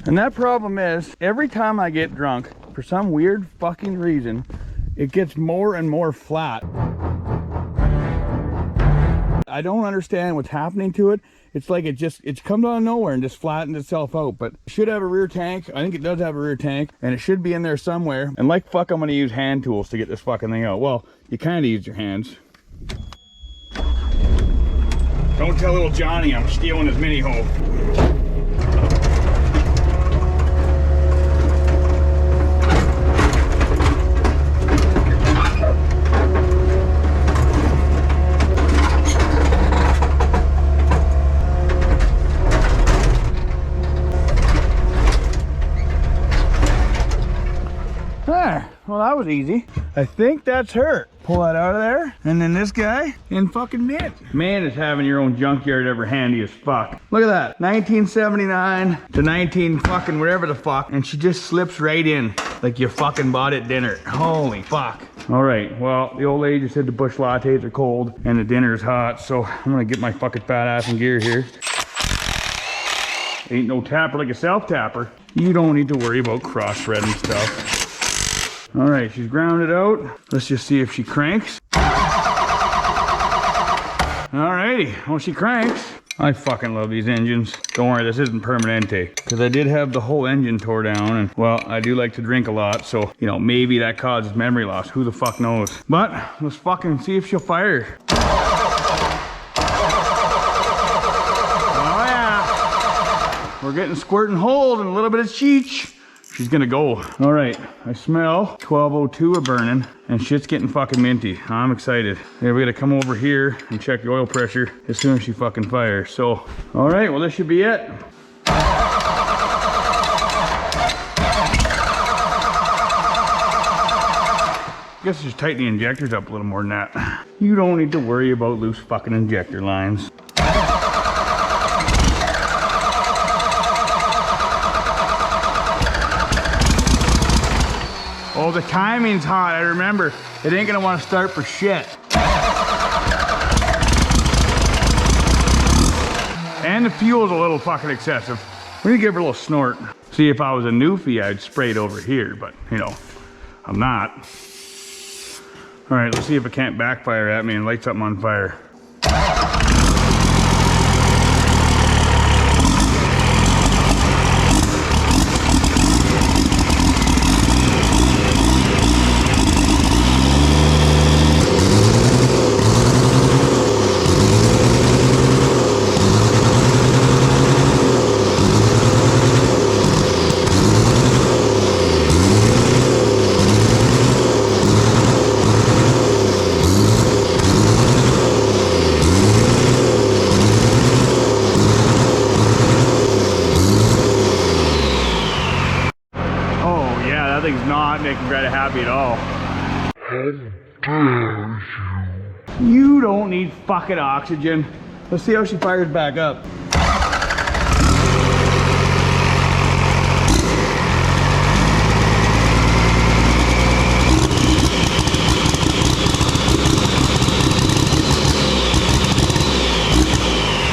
And that problem is, every time I get drunk, for some weird fucking reason, it gets more and more flat. I don't understand what's happening to it. It's like it's come out of nowhere and just flattened itself out. But it should have a rear tank. I think it does have a rear tank, and it should be in there somewhere. And like fuck, I'm gonna use hand tools to get this fucking thing out. Well, you kind of use your hands. Don't tell little Johnny I'm stealing his mini hoe. Well, that was easy. I think that's her. Pull that out of there. And then this guy in fucking mint. Man, is having your own junkyard ever handy as fuck. Look at that. 1979 to 19 fucking whatever the fuck. And she just slips right in like you fucking bought at dinner. Holy fuck. All right, well, the old lady just said the bush lattes are cold and the dinner's hot. So I'm gonna get my fucking fat ass in gear here. Ain't no tapper like a self-tapper. You don't need to worry about cross-threading stuff. All right, she's grounded out. Let's just see if she cranks. All righty, well, she cranks. I fucking love these engines. Don't worry, this isn't Permanente, because I did have the whole engine tore down, and well, I do like to drink a lot, so, you know, maybe that causes memory loss. Who the fuck knows? But let's fucking see if she'll fire. Oh yeah, we're getting squirt and hold and a little bit of cheech. She's gonna go. All right, I smell 1202 burning and shit's getting fucking minty. I'm excited. Yeah, we gotta come over here and check the oil pressure as soon as she fucking fires. So, all right, well, this should be it. I guess just tighten the injectors up a little more than that. You don't need to worry about loose fucking injector lines. Oh, the timing's hot, I remember. It ain't gonna wanna start for shit. And the fuel's a little fucking excessive. We need to give her a little snort. See, if I was a newfie, I'd spray it over here, but you know, I'm not. All right, let's see if it can't backfire at me and light something on fire. Making Greta happy at all. You don't need fucking oxygen. Let's see how she fires back up.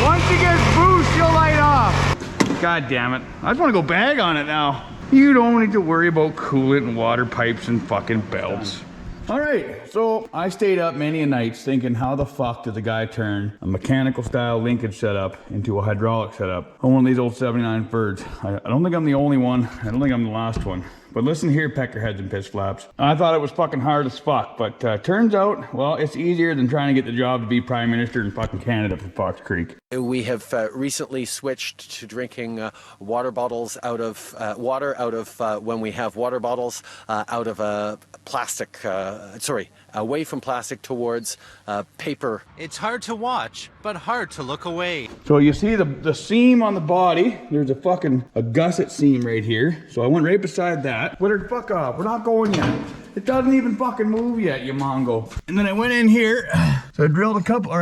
Once she gets boost, she'll light off. God damn it. I just want to go bag on it now. You don't need to worry about coolant and water pipes and fucking belts. All right, so I stayed up many a nights thinking, how the fuck does a guy turn a mechanical style linkage setup into a hydraulic setup on one of these old 79 Ferds? I don't think I'm the only one. I don't think I'm the last one. But listen here, peckerheads and piss flaps. I thought it was fucking hard as fuck, but turns out, well, it's easier than trying to get the job to be Prime Minister in fucking Canada for Fox Creek.
We have recently switched to drinking water bottles out of when we have water bottles out of a plastic, away from plastic towards paper.
It's hard to watch, but hard to look away.
So you see the seam on the body, there's a gusset seam right here. So I went right beside that. Let her fuck off, we're not going yet. It doesn't even fucking move yet, you mongo. And then I went in here, so I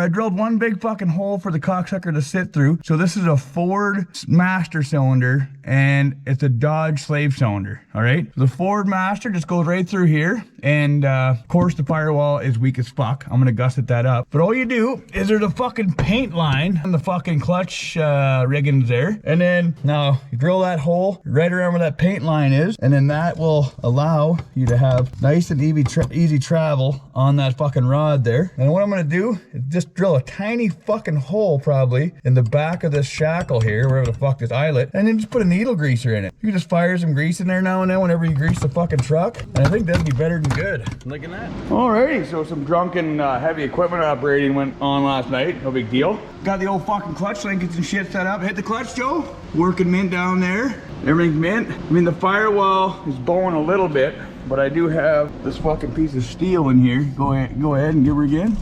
drilled one big fucking hole for the cocksucker to sit through. So this is a Ford master cylinder and it's a Dodge slave cylinder, all right? So the Ford master just goes right through here. And of course the firewall is weak as fuck. I'm gonna gusset that up. But all you do is there's a fucking paint line on the fucking clutch riggings there. And then now you drill that hole right around where that paint line is. And then that will allow you to have nice and easy travel on that fucking rod there. And what I'm gonna do is just drill a tiny fucking hole probably in the back of this shackle here, wherever the fuck this eyelet, and then just put a needle greaser in it. You just fire some grease in there now and then whenever you grease the fucking truck. And I think that'd be better than good. Look at that. Alrighty, so some drunken heavy equipment operating went on last night. No big deal. Got the old fucking clutch linkage and shit set up. Hit the clutch, Joe. Working mint down there. Everything's mint. I mean, the firewall is bowing a little bit, but I do have this fucking piece of steel in here. Go ahead and give her again.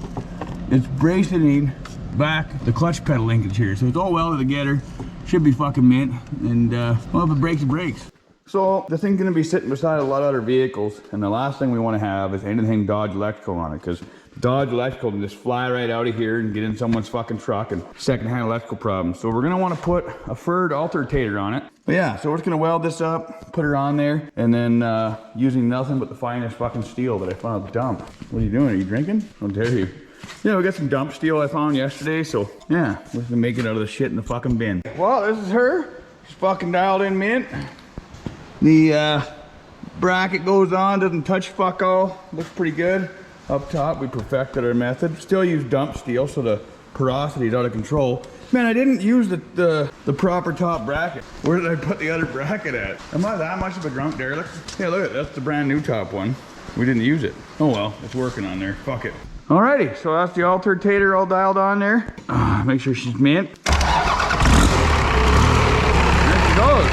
It's bracing back the clutch pedal linkage here. So it's all welded together. Should be fucking mint. And well, if it breaks, it breaks. So the thing's gonna be sitting beside a lot of other vehicles, and the last thing we want to have is anything Dodge electrical on it, because Dodge electrical can just fly right out of here and get in someone's fucking truck and secondhand electrical problems. So we're gonna want to put a Ferd alternator on it. But yeah, so we're just gonna weld this up, put her on there, and then using nothing but the finest fucking steel that I found at the dump. What are you doing? Are you drinking? How dare you? Yeah, we got some dump steel I found yesterday, so yeah, we're gonna make it out of the shit in the fucking bin. Well, this is her. She's fucking dialed in mint. The bracket goes on, doesn't touch fuck all. Looks pretty good. Up top, we perfected our method. Still use dump steel, so the porosity is out of control. Man, I didn't use the proper top bracket. Where did I put the other bracket at? Am I that much of a drunk derelict? Yeah, look, that's the brand new top one. We didn't use it. Oh well, it's working on there. Fuck it. Alrighty, so that's the alternator all dialed on there. Make sure she's mint. There she goes.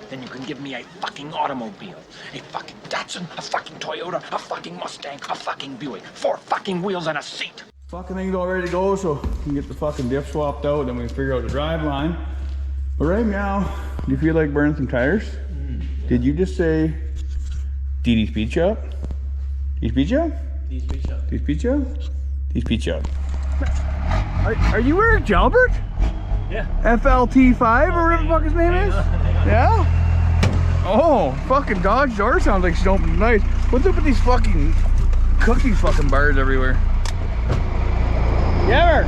Then you can give me a fucking automobile, a fucking Datsun, a fucking Toyota, a fucking Mustang, a fucking Buick, 4 fucking wheels and a seat.
Fucking thing's all ready to go, so we can get the fucking diff swapped out, then we can figure out the drive line. But right now, do you feel like burning some tires? Did you just say DD Speed Shop? DD Speed Shop?
DD Speed Shop.
DD Speed Shop? DD Speed Shop. Are you Eric Jalbert?
Yeah.
FLT5 or whatever the fuck his name is? Yeah? Oh, fucking Dodge door sounds like she's opening nice. What's up with these fucking cookie fucking bars everywhere? Yeah.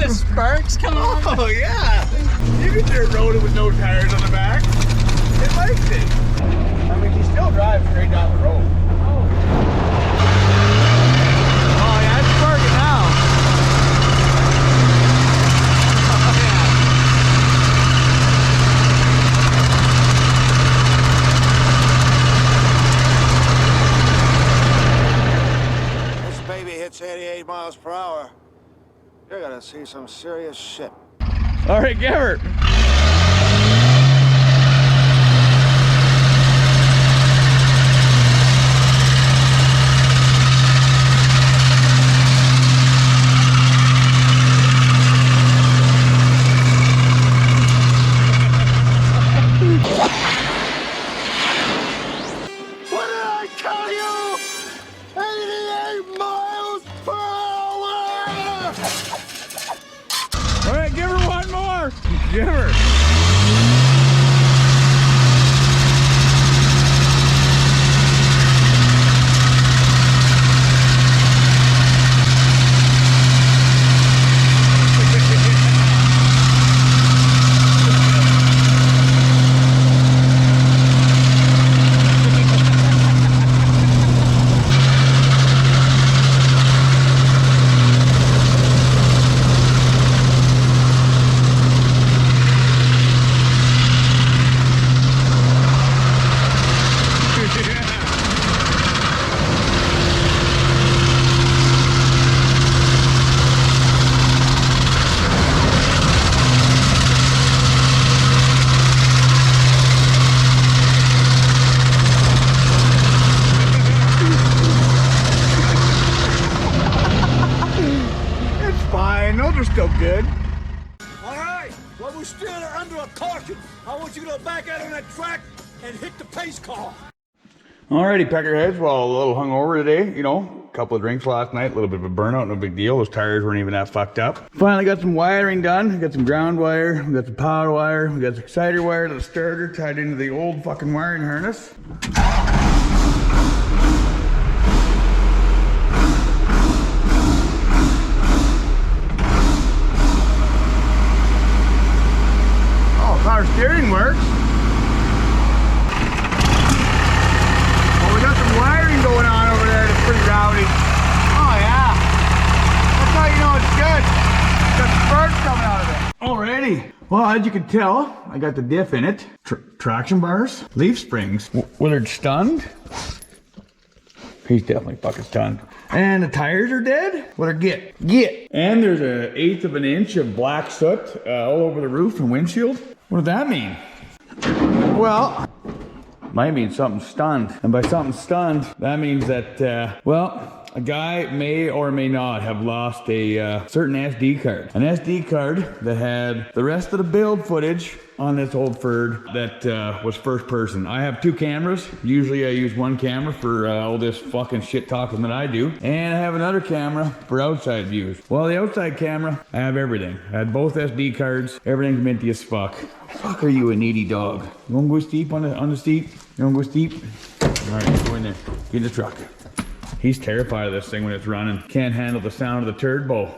Sparks coming on.
Oh yeah! You could dirt road it with no tires on the back. It likes it. I mean, she still drives straight down the road. Oh yeah, it's sparking now. Oh, yeah.
This baby hits 88 miles per hour. You're gonna see some serious shit.
All right, give her.
What did I tell you? 88 miles per hour!
All right, give her one more. Give her. Those are still good.
All right, well, we're still under a caution. I want you to go back out on that track and hit the pace car.
Alrighty, peckerheads. Well, a little hungover today, you know, a couple of drinks last night, a little bit of a burnout, no big deal. Those tires weren't even that fucked up. Finally got some wiring done. We got some ground wire, we got some power wire, we got the exciter wire to the starter tied into the old fucking wiring harness. Oh, power steering works. Wiring going on over there that's pretty rowdy. Oh yeah. That's how you know it's good. Got sparks coming out of it. Alrighty. Well, as you can tell, I got the diff in it. Traction bars, leaf springs. Willard stunned. He's definitely fucking stunned. And the tires are dead. Willard get. And there's 1/8 of an inch of black soot all over the roof and windshield. What does that mean? Well, might mean something stunned. And by something stunned, that means that, well, a guy may or may not have lost a certain SD card. An SD card that had the rest of the build footage on this old Ferd that was first person. I have 2 cameras. Usually I use one camera for all this fucking shit talking that I do. And I have another camera for outside views. Well, the outside camera, I have everything. I had both SD cards. Everything's minty as fuck. Fuck are you a needy dog? You wanna go steep on the seat? You wanna go steep? All right, go in there. Get in the truck. He's terrified of this thing when it's running. Can't handle the sound of the turbo.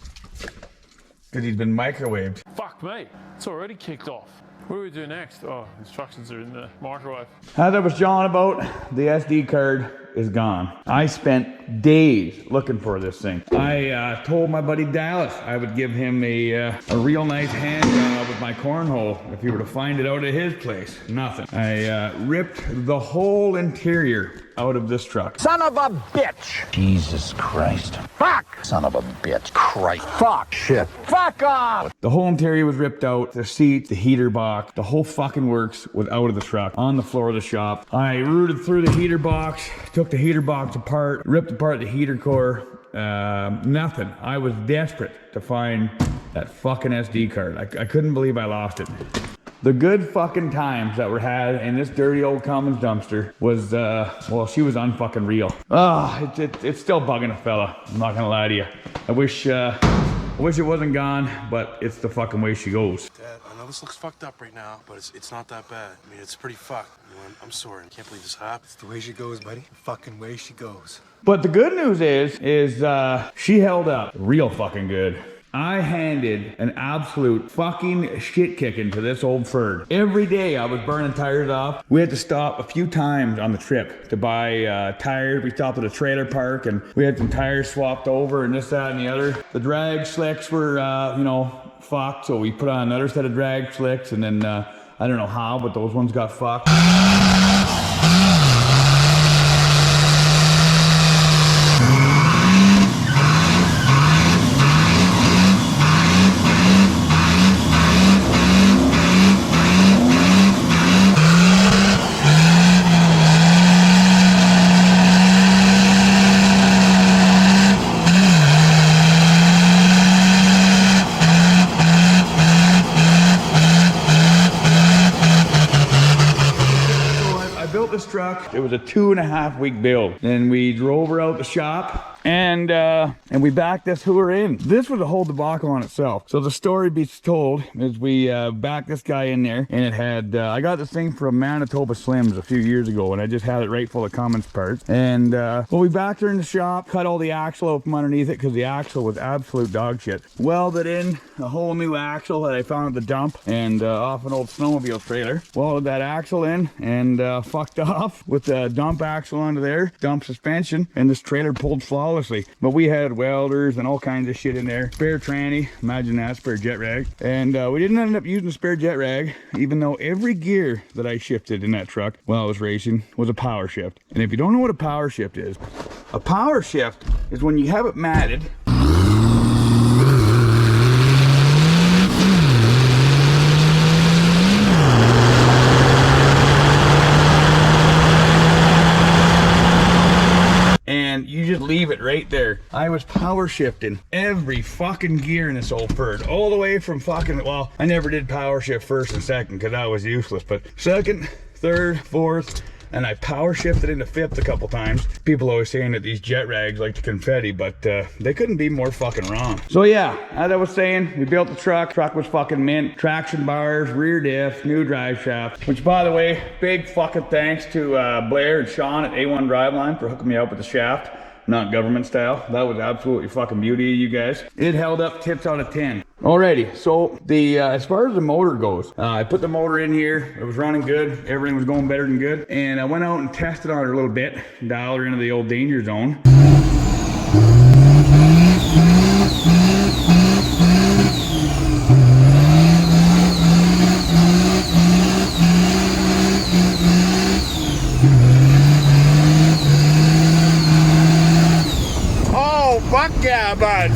Because he's been microwaved.
Fuck me, it's already kicked off. What do we do next? Oh, instructions are in the microwave.
As I was jawing about, the SD card is gone. I spent days looking for this thing. I told my buddy Dallas I would give him a real nice hand job with my cornhole if he were to find it out at his place. Nothing. I ripped the whole interior out of this truck.
Son of a bitch! Jesus Christ. Fuck! Son of a bitch. Christ. Fuck. Shit. Fuck off!
The whole interior was ripped out. The seat, the heater box, the whole fucking works was out of the truck on the floor of the shop. I rooted through the heater box, took the heater box apart, ripped apart the heater core. Nothing. I was desperate to find that fucking SD card. I couldn't believe I lost it. The good fucking times that were had in this dirty old Cummins-Dumpster was, well, she was unfucking real. It's still bugging a fella. I'm not gonna lie to you. I wish it wasn't gone, but it's the fucking way she goes.
Dad, I know this looks fucked up right now, but it's not that bad. I mean, it's pretty fucked. You know, I'm sorry. I can't believe this happened.
It's the way she goes, buddy. The fucking way she goes.
But the good news is she held up real fucking good. I handed an absolute fucking shit kicking to this old Ferd. Every day I was burning tires off. We had to stop a few times on the trip to buy tires. We stopped at a trailer park and we had some tires swapped over and this, that, and the other. The drag slicks were, you know, fucked, so we put on another set of drag slicks and then, I don't know how, but those ones got fucked. Truck. It was a 2.5 week build. Then we drove her out the shop and we backed this hooer in. This was a whole debacle on itself. So the story be told is we backed this guy in there and it had, I got this thing from Manitoba Slims a few years ago and I just had it right full of Cummins parts. And well, we backed her in the shop, cut all the axle out from underneath it because the axle was absolute dog shit. Welded in a whole new axle that I found at the dump and off an old snowmobile trailer. Welded that axle in and fucked off with the dump axle under there, dump suspension, and this trailer pulled flawlessly. But we had welders and all kinds of shit in there. Spare tranny, imagine that, spare jet rag. And we didn't end up using spare jet rag, even though every gear that I shifted in that truck while I was racing was a power shift. And if you don't know what a power shift is when you have it matted, and you just leave it right there. I was power shifting every fucking gear in this old Ferd, all the way from fucking, well, I never did power shift first and second because that was useless, but second, third, fourth, and I power shifted into fifth a couple times. People always saying that these jet rags like the confetti, but they couldn't be more fucking wrong. So yeah, as I was saying, we built the truck. Truck was fucking mint. Traction bars, rear diff, new drive shaft. Which, by the way, big fucking thanks to Blair and Sean at A1 Driveline for hooking me up with the shaft. Not government style. That was absolutely fucking beauty of you guys. It held up tips out of 10. Alrighty, so the as far as the motor goes, I put the motor in here. It was running good. Everything was going better than good. And I went out and tested on her a little bit. Dialed her into the old danger zone.
Fuck yeah, bud.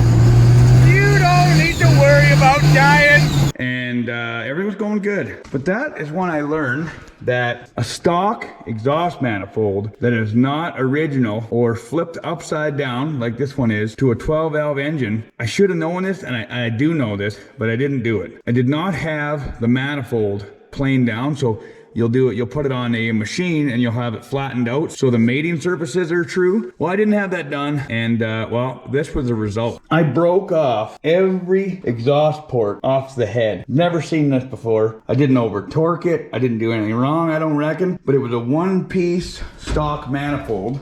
You don't need to worry about dying.
and everything was going good. But that is when I learned that a stock exhaust manifold that is not original or flipped upside down like this one is to a 12 valve engine, I should have known this, and I do know this, but I didn't do it. I did not have the manifold planed down, so you'll put it on a machine and you'll have it flattened out so the mating surfaces are true. Well, I didn't have that done, and well, this was the result. I broke off every exhaust port off the head. Never seen this before. I didn't over torque it. I didn't do anything wrong, I don't reckon, but it was a one-piece stock manifold,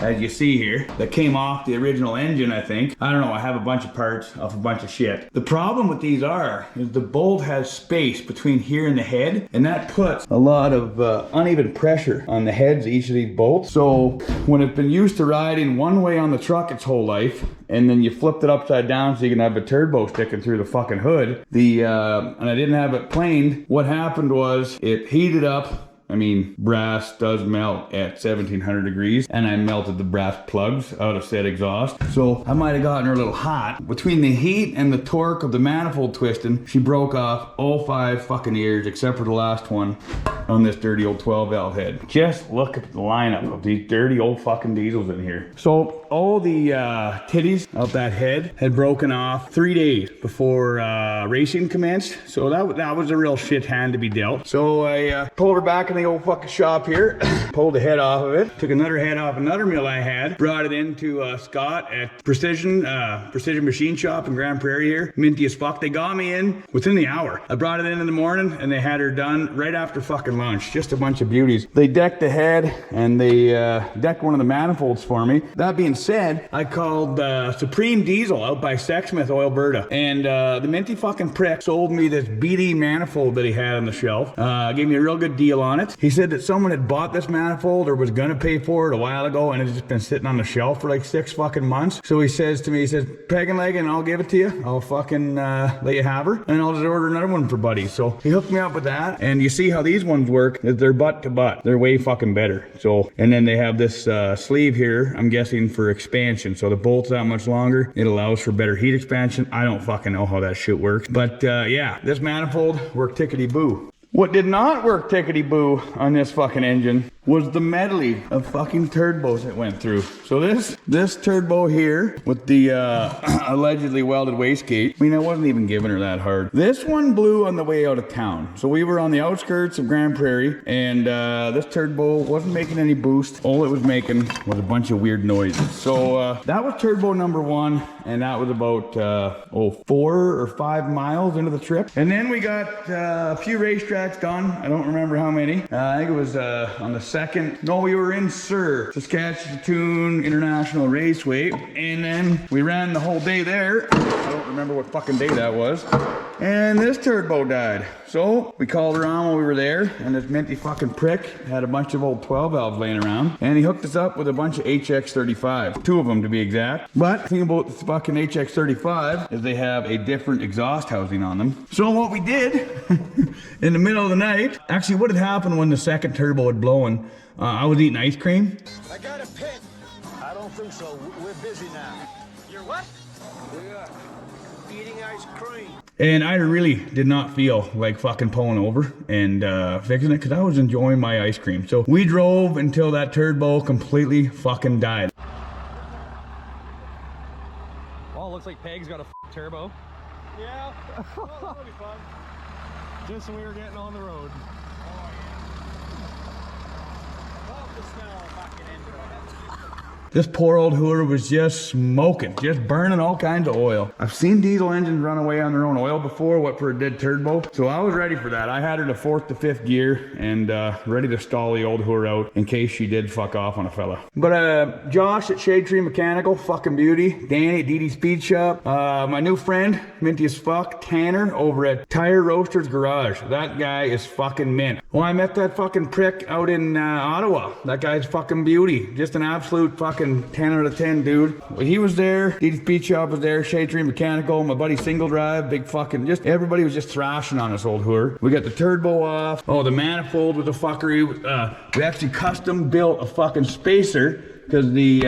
as you see here, that came off the original engine, I think. I don't know, I have a bunch of parts off a bunch of shit. The problem with these is the bolt has space between here and the head, and that puts a lot of uneven pressure on the heads of each of these bolts. So when it's been used to riding one way on the truck its whole life, and then you flipped it upside down so you can have a turbo sticking through the fucking hood, and I didn't have it planed, what happened was it heated up. I mean, brass does melt at 1700 degrees, and I melted the brass plugs out of said exhaust. So I might have gotten her a little hot. Between the heat and the torque of the manifold twisting, she broke off all 5 fucking ears except for the last one on this dirty old 12 valve head. Just look at the lineup of these dirty old fucking diesels in here. So all the titties of that head had broken off 3 days before racing commenced. So that was a real shit hand to be dealt. So I pulled her back in the old fucking shop here, pulled the head off of it, took another head off another mill I had, brought it into Scott at Precision Machine Shop in Grand Prairie here. Minty as fuck. They got me in within the hour. I brought it in the morning and they had her done right after fucking lunch. Just a bunch of beauties. They decked the head and they decked one of the manifolds for me. That being said, I called Supreme Diesel out by Sexsmith, Alberta, and the minty fucking prick sold me this BD manifold that he had on the shelf. Gave me a real good deal on it. He said that someone had bought this manifold or was gonna pay for it a while ago, and it's just been sitting on the shelf for like 6 fucking months. So he says to me, he says, peg and leg and I'll give it to you. I'll fucking let you have her, and I'll just order another one for Buddy. So he hooked me up with that, and you see how these ones work, is they're butt to butt. They're way fucking better. So, and then they have this sleeve here, I'm guessing for expansion. So the bolt's that much longer. It allows for better heat expansion. I don't fucking know how that shit works. But yeah, this manifold worked tickety-boo. What did not work tickety-boo on this fucking engine was the medley of fucking turbos it went through. So this turbo here with the allegedly welded wastegate, I mean, I wasn't even giving her that hard. This one blew on the way out of town. So we were on the outskirts of Grand Prairie, and this turbo wasn't making any boost. All it was making was a bunch of weird noises. So that was turbo number 1, and that was about 4 or 5 miles into the trip. And then we got a few racetracks done. I don't remember how many. I think it was on the we were in Saskatchewan International Raceway, and then we ran the whole day there. I don't remember what fucking day that was. And this turbo died. So we called around while we were there, and this minty fucking prick had a bunch of old 12 valves laying around, and he hooked us up with a bunch of HX35, 2 of them to be exact. But the thing about the fucking HX35 is they have a different exhaust housing on them. So what we did in the middle of the night, actually what had happened when the second turbo had blown, I was eating ice cream.
I got a pit. I don't think so. We're busy now. You're what? Yeah. Eating ice cream.
And I really did not feel like fucking pulling over and fixing it because I was enjoying my ice cream. So we drove until that turbo completely fucking died.
Well, looks like Peg's got a turbo. Yeah. Well, that'll be fun. Just when we were getting on the road. Oh, yeah. Love the smell of fucking engine.
This poor old hooer was just smoking, just burning all kinds of oil. I've seen diesel engines run away on their own oil before, what for a dead turbo. So I was ready for that. I had her to 4th to 5th gear and ready to stall the old hooer out in case she did fuck off on a fella. But Josh at Shade Tree Mechanical, fucking beauty. Danny at DD Speed Shop. My new friend, minty as fuck, Tanner over at Tire Roasters Garage. That guy is fucking mint. Well, I met that fucking prick out in Ottawa. That guy's fucking beauty. Just an absolute fucking 10 out of 10 dude. Well, he was there, DD Speed Shop was there, Shade Tree Mechanical, my buddy Single Drive, big fucking, just everybody was just thrashing on this old hooer. We got the turbo off. Oh, the manifold was a fuckery. We actually custom built a fucking spacer because the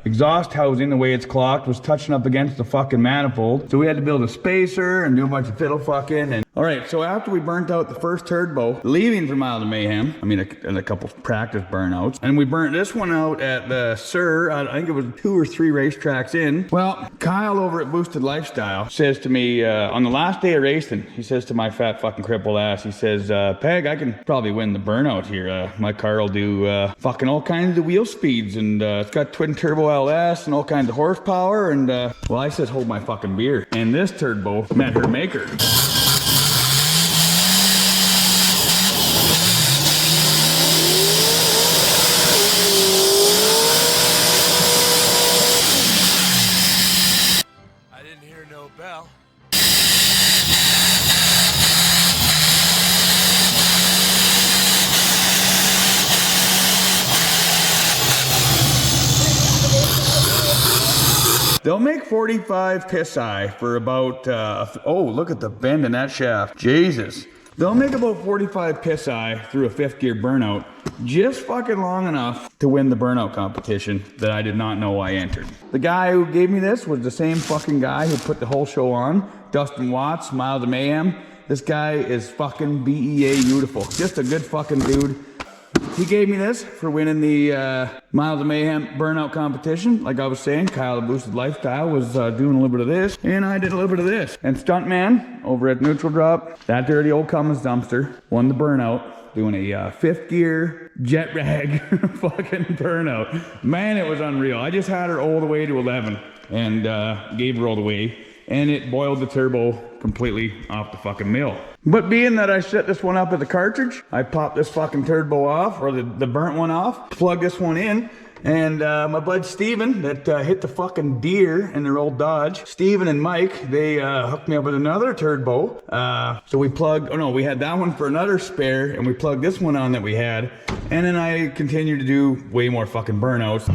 exhaust housing, the way it's clocked, was touching up against the fucking manifold. So we had to build a spacer and do a bunch of fiddle fucking. And all right, so after we burnt out the first turbo, leaving for Miles of Mayhem, I mean, and a couple practice burnouts, and we burnt this one out at the Sur, I think it was 2 or 3 racetracks in. Well, Kyle over at Boosted Lifestyle says to me, on the last day of racing, he says to my fat fucking crippled ass, he says, Peg, I can probably win the burnout here. My car will do fucking all kinds of wheel speeds, and it's got twin turbo LS and all kinds of horsepower, and well, I says, hold my fucking beer. And this turbo met her maker.
I didn't hear no bell.
They'll make 45 psi for about, oh, look at the bend in that shaft. Jesus. They'll make about 45 psi through a 5th gear burnout, just fucking long enough to win the burnout competition that I did not know I entered. The guy who gave me this was the same fucking guy who put the whole show on, Dustin Watts, Miles of Mayhem. This guy is fucking BEA beautiful. Just a good fucking dude. He gave me this for winning the Miles of Mayhem burnout competition. Like I was saying, Kyle the Boosted Lifestyle was doing a little bit of this, and I did a little bit of this. And Stuntman over at Neutral Drop, that dirty old Cummins-Dumpster, won the burnout, doing a 5th gear jet rag fucking burnout. Man, it was unreal. I just had her all the way to 11 and gave her all the way, and it boiled the turbo completely off the fucking mill. But being that I set this one up as a cartridge, I popped this fucking turbo off, or the burnt one off, plugged this one in, and my bud Steven that hit the fucking deer in their old Dodge, Steven and Mike, they hooked me up with another turbo. So we plugged, oh no, we had that one for another spare, and we plugged this one on that we had, and then I continued to do way more fucking burnouts.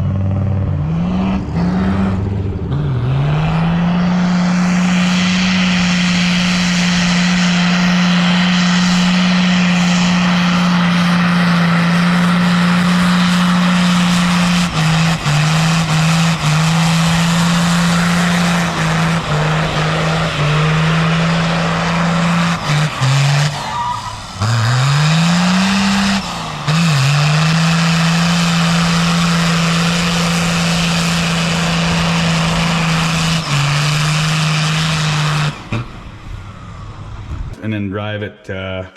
And then drive it,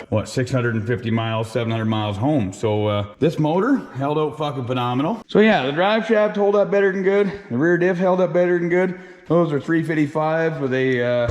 what, 650 miles, 700 miles home. So this motor held out fucking phenomenal. So yeah, the drive shaft held up better than good. The rear diff held up better than good. Those are 355 with a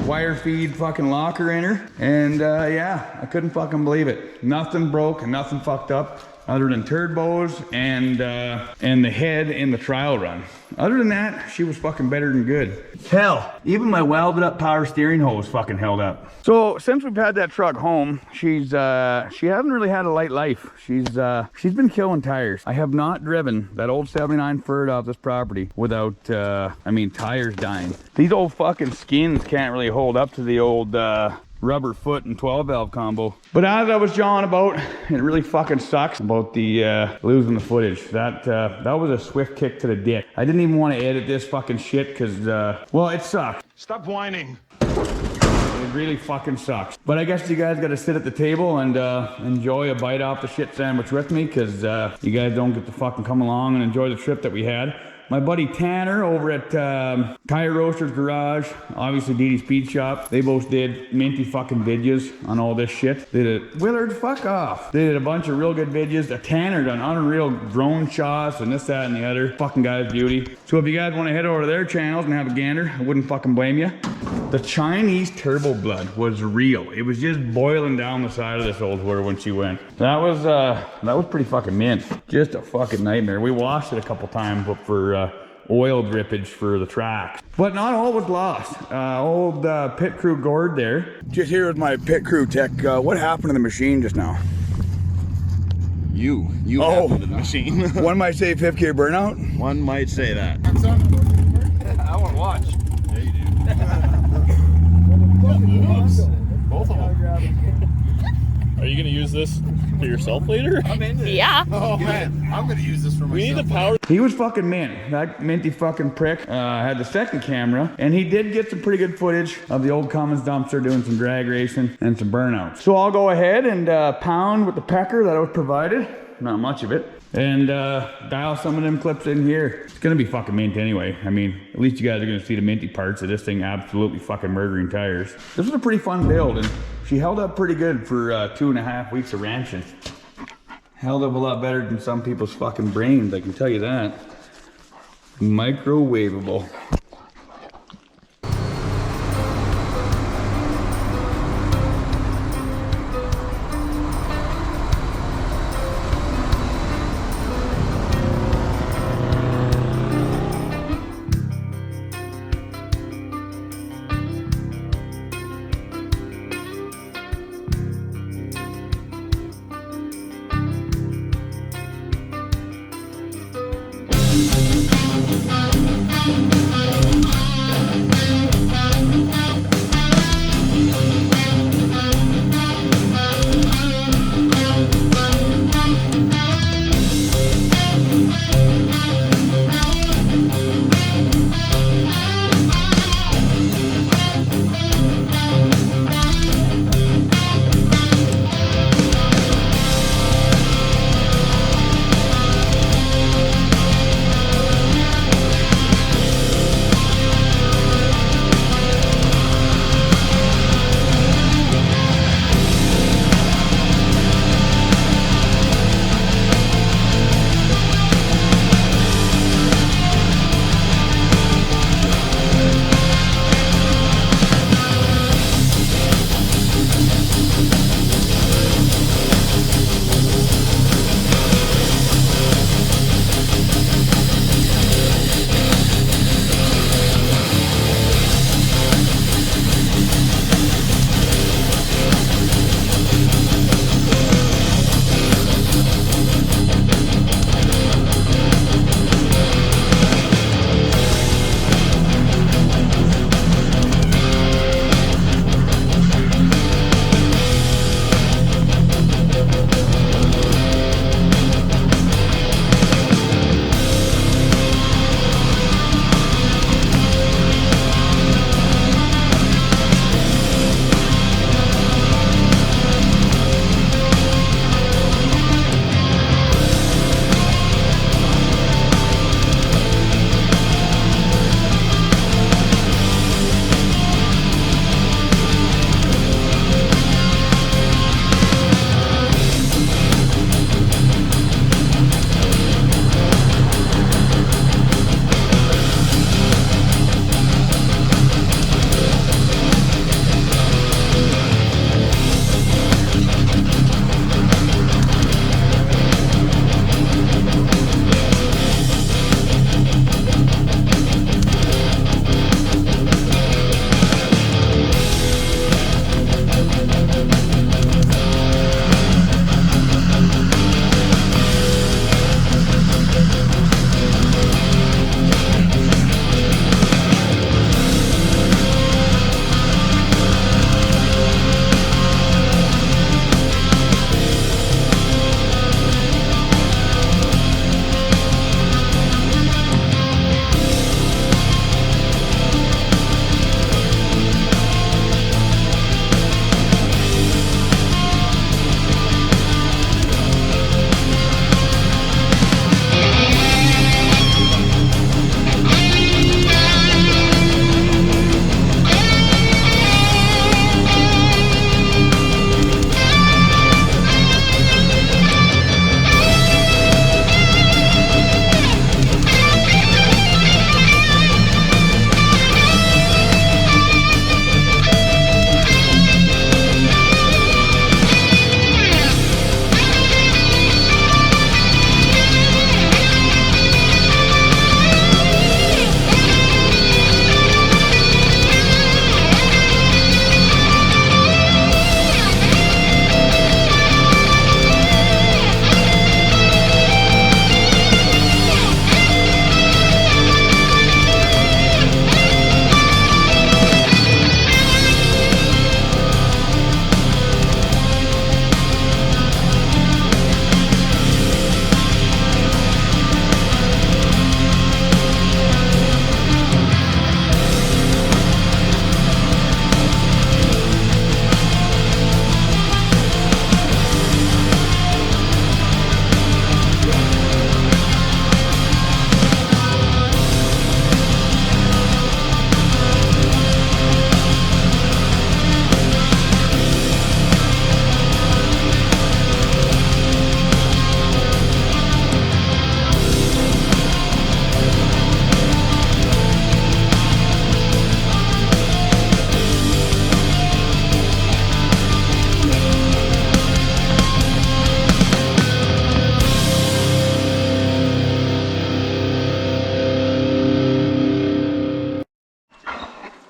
wire feed fucking locker in her. And yeah, I couldn't fucking believe it. Nothing broke and nothing fucked up other than turbos and the head in the trial run. Other than that, she was fucking better than good. Hell, even my welded up power steering hose fucking held up. So since we've had that truck home, she hasn't really had a light life. She's been killing tires. I have not driven that old 79 Ferd off this property without, I mean, tires dying. These old fucking skins can't really hold up to the old rubber foot and 12 valve combo. But as I was jawing about, it really fucking sucks about the losing the footage. That was a swift kick to the dick. I didn't even want to edit this fucking shit because, well, it sucks.
Stop whining.
It really fucking sucks. But I guess you guys got to sit at the table and enjoy a bite off the shit sandwich with me because you guys don't get to fucking come along and enjoy the trip that we had. My buddy Tanner over at Tire Roaster's Garage, obviously DD Speed Shop, they both did minty fucking videos on all this shit. They did Willard, fuck off. They did a bunch of real good videos. Tanner done unreal drone shots and this, that, and the other. Fucking guy's beauty. So if you guys want to head over to their channels and have a gander, I wouldn't fucking blame you. The Chinese turbo blood was real. It was just boiling down the side of this old whore when she went. That was pretty fucking mint. Just a fucking nightmare. We washed it a couple times, but for oil drippage for the tracks. But not all was lost. Old pit crew Gord there. Just here with my pit crew tech. What happened to the machine just now?
You happened to the machine.
One might say 5th gear burnout.
One might say that.
I want to watch.
Yeah, you do.
Both of them. Are you going to use this?
for yourself later?
I'm into it.
Yeah.
Oh man, I'm gonna use this for myself.
We need the power.
He was fucking mint. That minty fucking prick had the second camera, and he did get some pretty good footage of the old Cummins-Dumpster doing some drag racing and some burnouts. So I'll go ahead and pound with the pecker that I was provided. Not much of it. And dial some of them clips in here. It's gonna be fucking mint anyway. I mean, at least you guys are gonna see the minty parts of this thing absolutely fucking murdering tires. This was a pretty fun build, and she held up pretty good for 2.5 weeks of ranching. Held up a lot better than some people's fucking brains, I can tell you that. Microwavable.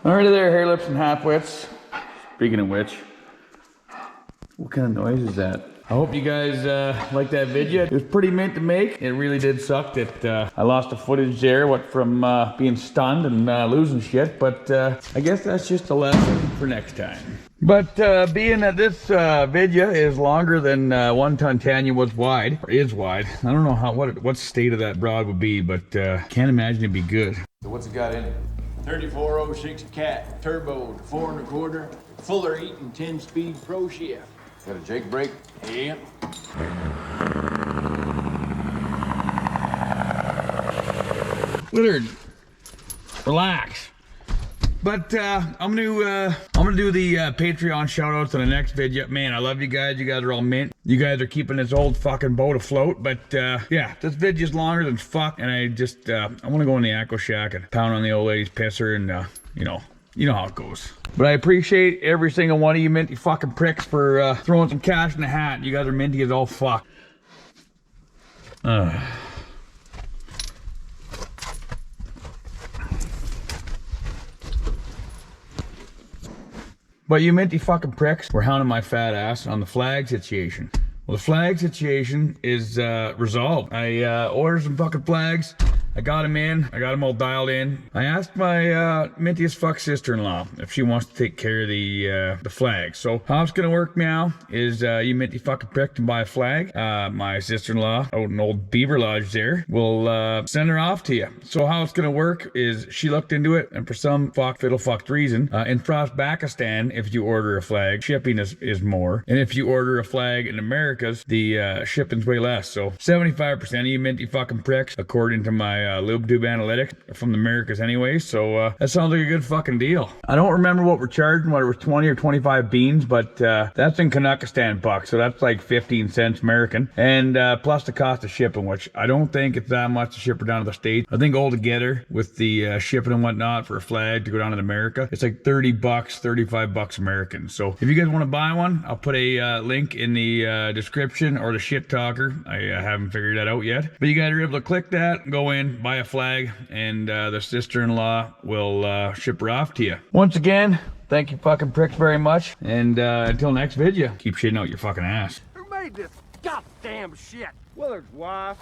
Alrighty there, hair lips and half-wits. Speaking of which, what kind of noise is that? I hope you guys like that video. It was pretty mint to make. It really did suck that I lost the footage there, from being stunned and losing shit, but I guess that's just a lesson for next time. But being that this video is longer than 1 ton Tanya was wide, or is wide, I don't know what state of that broad would be, but can't imagine it'd be good.
So what's it got in it? 3406 cat, turbo, 4 1/4, Fuller Eaton 10-speed pro shift. Got a Jake brake? Yeah.
Willard, relax. But I'm gonna do the Patreon shoutouts in the next video. Man, I love you guys. You guys are all mint. You guys are keeping this old fucking boat afloat. But yeah, this video's longer than fuck, and I just I want to go in the Aqua Shack and pound on the old lady's pisser, and you know how it goes. But I appreciate every single one of you minty fucking pricks for throwing some cash in the hat. You guys are minty as all fuck. But you minty fucking pricks were hounding my fat ass on the flag situation. Well, the flag situation is resolved. I ordered some fucking flags. I got them in. I got them all dialed in. I asked my minty as fuck sister-in-law if she wants to take care of the flag. So how it's gonna work now is you minty fucking prick can buy a flag. My sister-in-law, out in old Beaver Lodge there, will send her off to you. So how it's gonna work is she looked into it, and for some fiddle-fucked reason, in Pakistan, if you order a flag, shipping is more. And if you order a flag in Americas, the shipping's way less. So 75% of you minty fucking pricks, according to my LubeTube analytics, from the Americas anyway, so that sounds like a good fucking deal. I don't remember what we're charging, whether it was 20 or 25 beans, but that's in Kazakhstan bucks, so that's like 15 cents American, and plus the cost of shipping, which I don't think it's that much to ship her down to the States. I think altogether with the shipping and whatnot for a flag to go down to America, it's like 30 bucks, 35 bucks American. So if you guys want to buy one, I'll put a link in the description, or the shit talker. I haven't figured that out yet, but you guys are able to click that, go in, buy a flag, and the sister-in-law will ship her off to you. Once again, thank you fucking pricks very much, and until next video, keep shitting out your fucking ass.
Who made this goddamn shit? Willard's wife.